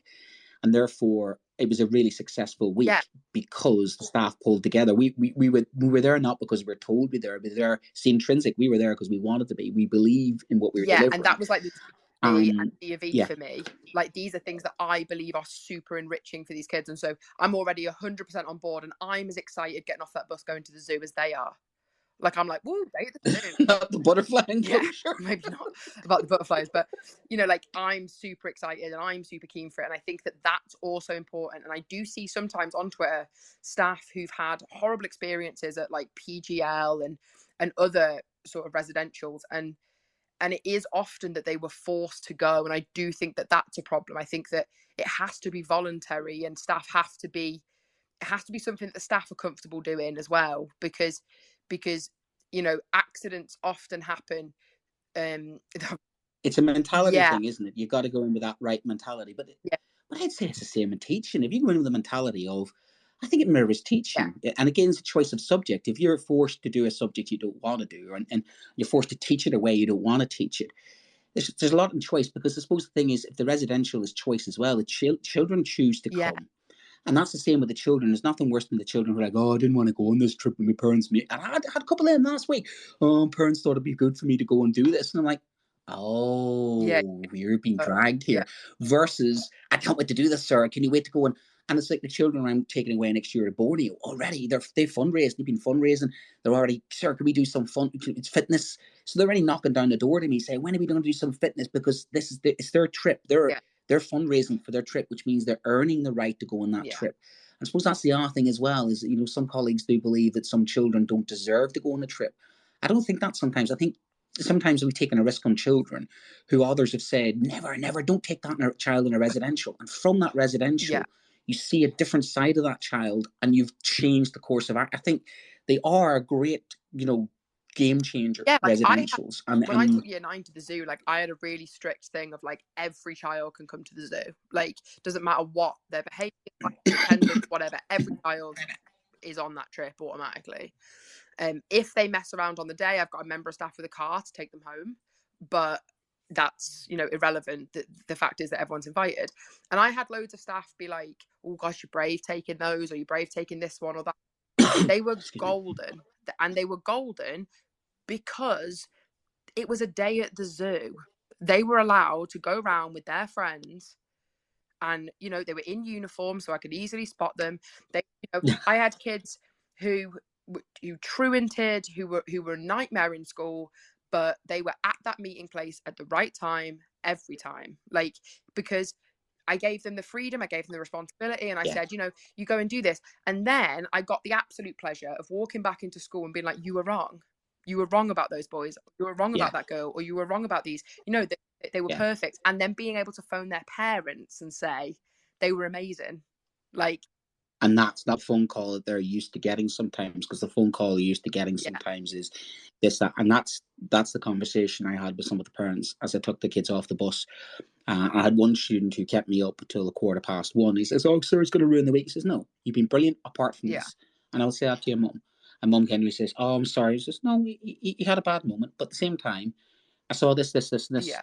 And therefore, it was a really successful week because the staff pulled together. We were there not because we were told we were there. It's intrinsic. We were there because we wanted to be. We believe in what we were delivering. And that was like the and DV for me. Like, these are things that I believe are super enriching for these kids, and so I'm already 100% on board, and I'm as excited getting off that bus going to the zoo as they are. Like, I'm like, whoa, day at the zoo. Not the butterfly enclosure. Maybe not about the butterflies, but, like, I'm super excited and I'm super keen for it. And I think that that's also important. And I do see sometimes on Twitter staff who've had horrible experiences at, like, PGL and other sort of residentials. And it is often that they were forced to go. And I do think that that's a problem. I think that it has to be voluntary, and it has to be something that the staff are comfortable doing as well, because accidents often happen. It's a mentality thing, isn't it? You've got to go in with that right mentality. But I'd say it's the same in teaching. If you go in with the mentality of, I think it mirrors teaching. And again, it's a choice of subject. If you're forced to do a subject you don't want to do, and you're forced to teach it a way you don't want to teach it, there's a lot in choice. Because I suppose the thing is, if the residential is choice as well, the children choose to come. And that's the same with the children. There's nothing worse than the children who are like, oh, I didn't want to go on this trip with my parents. And I had a couple of them last week. Oh, parents thought it'd be good for me to go and do this. And I'm like, oh, you're being dragged here. Versus, I can't wait to do this, sir. Can you wait to go? And it's like the children I'm taking away next year to Borneo already. They've fundraised. They've been fundraising. They're already, sir, can we do some fun? It's fitness. So they're already knocking down the door to me, saying, when are we going to do some fitness? Because it's their trip. They're fundraising for their trip, which means they're earning the right to go on that trip. I suppose that's the other thing as well, is, some colleagues do believe that some children don't deserve to go on a trip. I don't think that sometimes. I think sometimes we've taken a risk on children who others have said, never, don't take that child in a residential. And from that residential, you see a different side of that child, and you've changed the course of art. I think they are a great, game changer, residentials. When I took year 9 to the zoo, like, I had a really strict thing of, like, every child can come to the zoo. Like, doesn't matter what their behaviour, attendance, whatever, every child is on that trip automatically. If they mess around on the day, I've got a member of staff with a car to take them home, but that's irrelevant. The fact is that everyone's invited. And I had loads of staff be like, oh gosh, you're brave taking those, or you're brave taking this one or that. They were golden, and they were golden because it was a day at the zoo. They were allowed to go around with their friends, and they were in uniform, so I could easily spot them. I had kids who truanted, who were a nightmare in school, but they were at that meeting place at the right time every time, like, because I gave them the freedom, I gave them the responsibility, and I said, you go and do this. And then I got the absolute pleasure of walking back into school and being like, you were wrong. You were wrong about those boys. You were wrong about that girl, or you were wrong about these. They were perfect. And then being able to phone their parents and say they were amazing. Like, and that's that phone call that they're used to getting sometimes, because the phone call you're used to getting sometimes is this, that. And that's the conversation I had with some of the parents as I took the kids off the bus. I had one student who kept me up until 1:15. He says, oh, sir, it's going to ruin the week. He says, no, you've been brilliant apart from this. And I would say that to your mum. And mum Henry says, oh, I'm sorry. He says, no, you had a bad moment. But at the same time, I saw this, and this.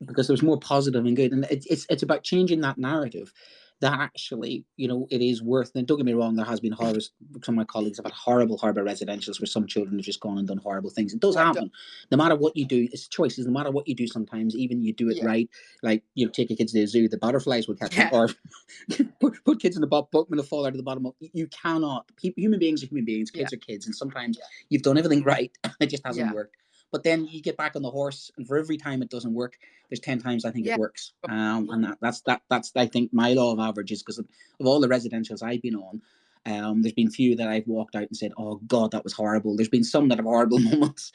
Because there was more positive and good. And it's about changing that narrative, that actually, it is worth. And don't get me wrong, there has been horror. Some of my colleagues have had horrible residentials where some children have just gone and done horrible things. It does happen. No matter what you do, it's choices. No matter what you do, sometimes even you do it right. Like, take your kids to the zoo, the butterflies will catch them, or put kids in the boat and they'll fall out of the bottom. You cannot. Human beings are human beings. Kids are kids, and sometimes you've done everything right, and it just hasn't worked. But then you get back on the horse, and for every time it doesn't work, there's 10 times I think it works. And that's I think my law of averages, because of all the residentials I've been on. There's been few that I've walked out and said, "Oh God, that was horrible." There's been some that have horrible moments,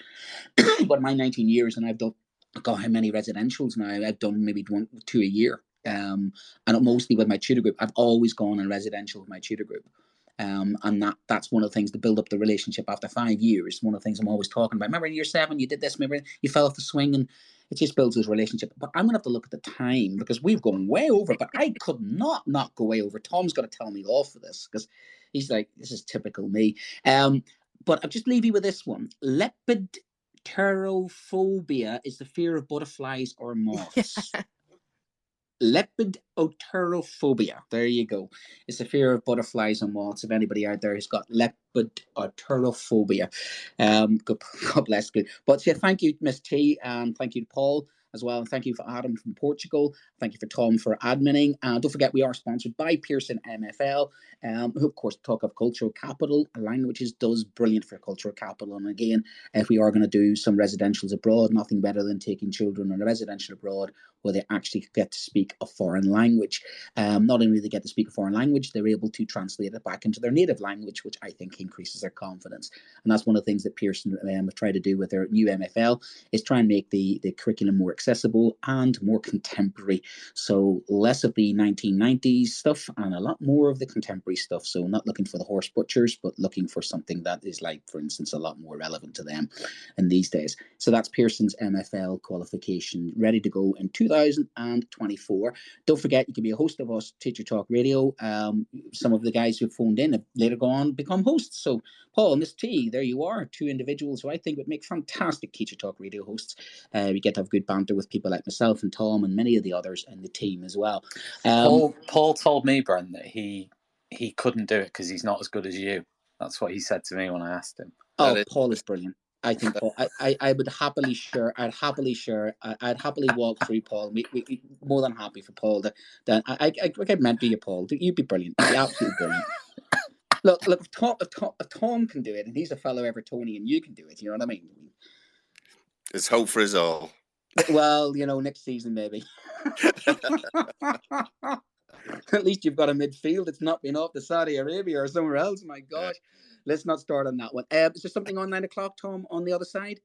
but my 19 years, and I've done, God, how many residentials now? I've done maybe 1 or 2 a year, and mostly with my tutor group. I've always gone on residential with my tutor group. And that's one of the things to build up the relationship after 5 years. One of the things I'm always talking about. Remember in year 7 you did this, remember you fell off the swing, and it just builds this relationship. But I'm gonna have to look at the time, because we've gone way over, but I could not go way over. Tom's got to tell me off for this, because he's like, this is typical me. But I'll just leave you with this one. Lepidopterophobia is the fear of butterflies or moths. Lepidopterophobia. There you go. It's the fear of butterflies and moths. If anybody out there has got lepidopterophobia, God bless you. But yeah, thank you, Miss T, and thank you to Paul as well. And thank you for Adam from Portugal. Thank you for Tom for adminning. Don't forget, we are sponsored by Pearson MFL, who of course talk of cultural capital. Languages does brilliant for cultural capital. And again, if we are going to do some residentials abroad, nothing better than taking children on a residential abroad where they actually get to speak a foreign language. Not only do they get to speak a foreign language, they're able to translate it back into their native language, which I think increases their confidence. And that's one of the things that Pearson have tried to do with their new MFL, is try and make the curriculum more accessible and more contemporary. So less of the 1990s stuff and a lot more of the contemporary stuff. So not looking for the horse butchers, but looking for something that is, like, for instance, a lot more relevant to them in these days. So that's Pearson's MFL qualification, ready to go in 2024. Don't forget, you can be a host of us, Teacher Talk Radio. Some of the guys who phoned in have later gone become hosts. So Paul and Miss T, there you are, 2 individuals who I think would make fantastic Teacher Talk Radio hosts. We get to have good banter with people like myself and Tom and many of the others in the team as well. Paul told me, Brent, that he couldn't do it because he's not as good as you. That's what he said to me when I asked him. Paul is brilliant. I think Paul, I would happily share. I'd happily walk through Paul. We more than happy for Paul. I get meant to you, Paul. You'd be brilliant. You'd be absolutely brilliant. Look, if Tom can do it, and he's a fellow Evertonian, you can do it. You know what I mean? There's hope for us all. Well, next season maybe. At least you've got a midfield. It's not been off to Saudi Arabia or somewhere else. My gosh, let's not start on that one. Is there something on 9 o'clock, Tom, on the other side?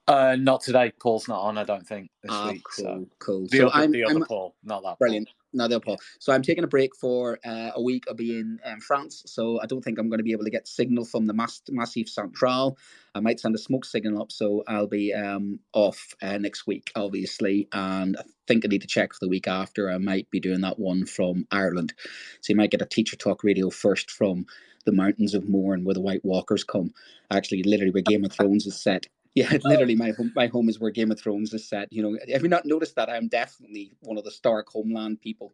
Not today. Paul's not on, I don't think, this week. Cool. The other Paul, not that brilliant. Paul. No, the other Paul. So I'm taking a break for a week. I'll be in France, so I don't think I'm going to be able to get signal from the Massif Central. I might send a smoke signal up, so I'll be off next week, obviously. And I think I need to check for the week after. I might be doing that one from Ireland. So you might get a Teacher Talk Radio first from the mountains of Mourne, where the White Walkers come. Actually, literally where Game of Thrones is set. Yeah, literally, my home is where Game of Thrones is set. Have you not noticed that? I'm definitely one of the Stark homeland people.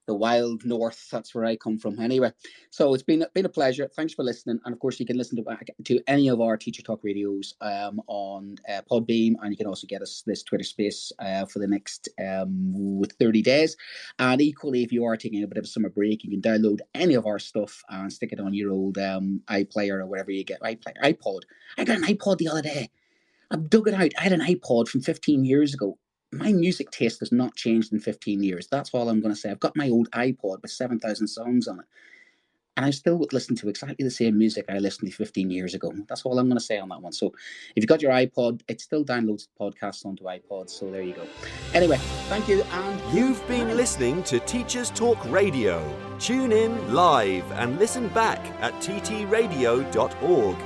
The wild north, that's where I come from. Anyway, so it's been a pleasure. Thanks for listening. And of course, you can listen to any of our Teacher Talk radios on Podbeam, and you can also get us this Twitter space for the next 30 days. And equally, if you are taking a bit of a summer break, you can download any of our stuff and stick it on your old iPlayer or whatever you get. iPod. I got an iPod the other day. I dug it out. I had an iPod from 15 years ago. My music taste has not changed in 15 years. That's all I'm going to say. I've got my old iPod with 7,000 songs on it. And I still would listen to exactly the same music I listened to 15 years ago. That's all I'm going to say on that one. So if you've got your iPod, it still downloads podcasts onto iPods. So there you go. Anyway, thank you. And you've been listening to Teachers Talk Radio. Tune in live and listen back at ttradio.org.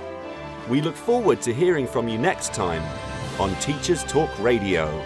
We look forward to hearing from you next time on Teachers Talk Radio.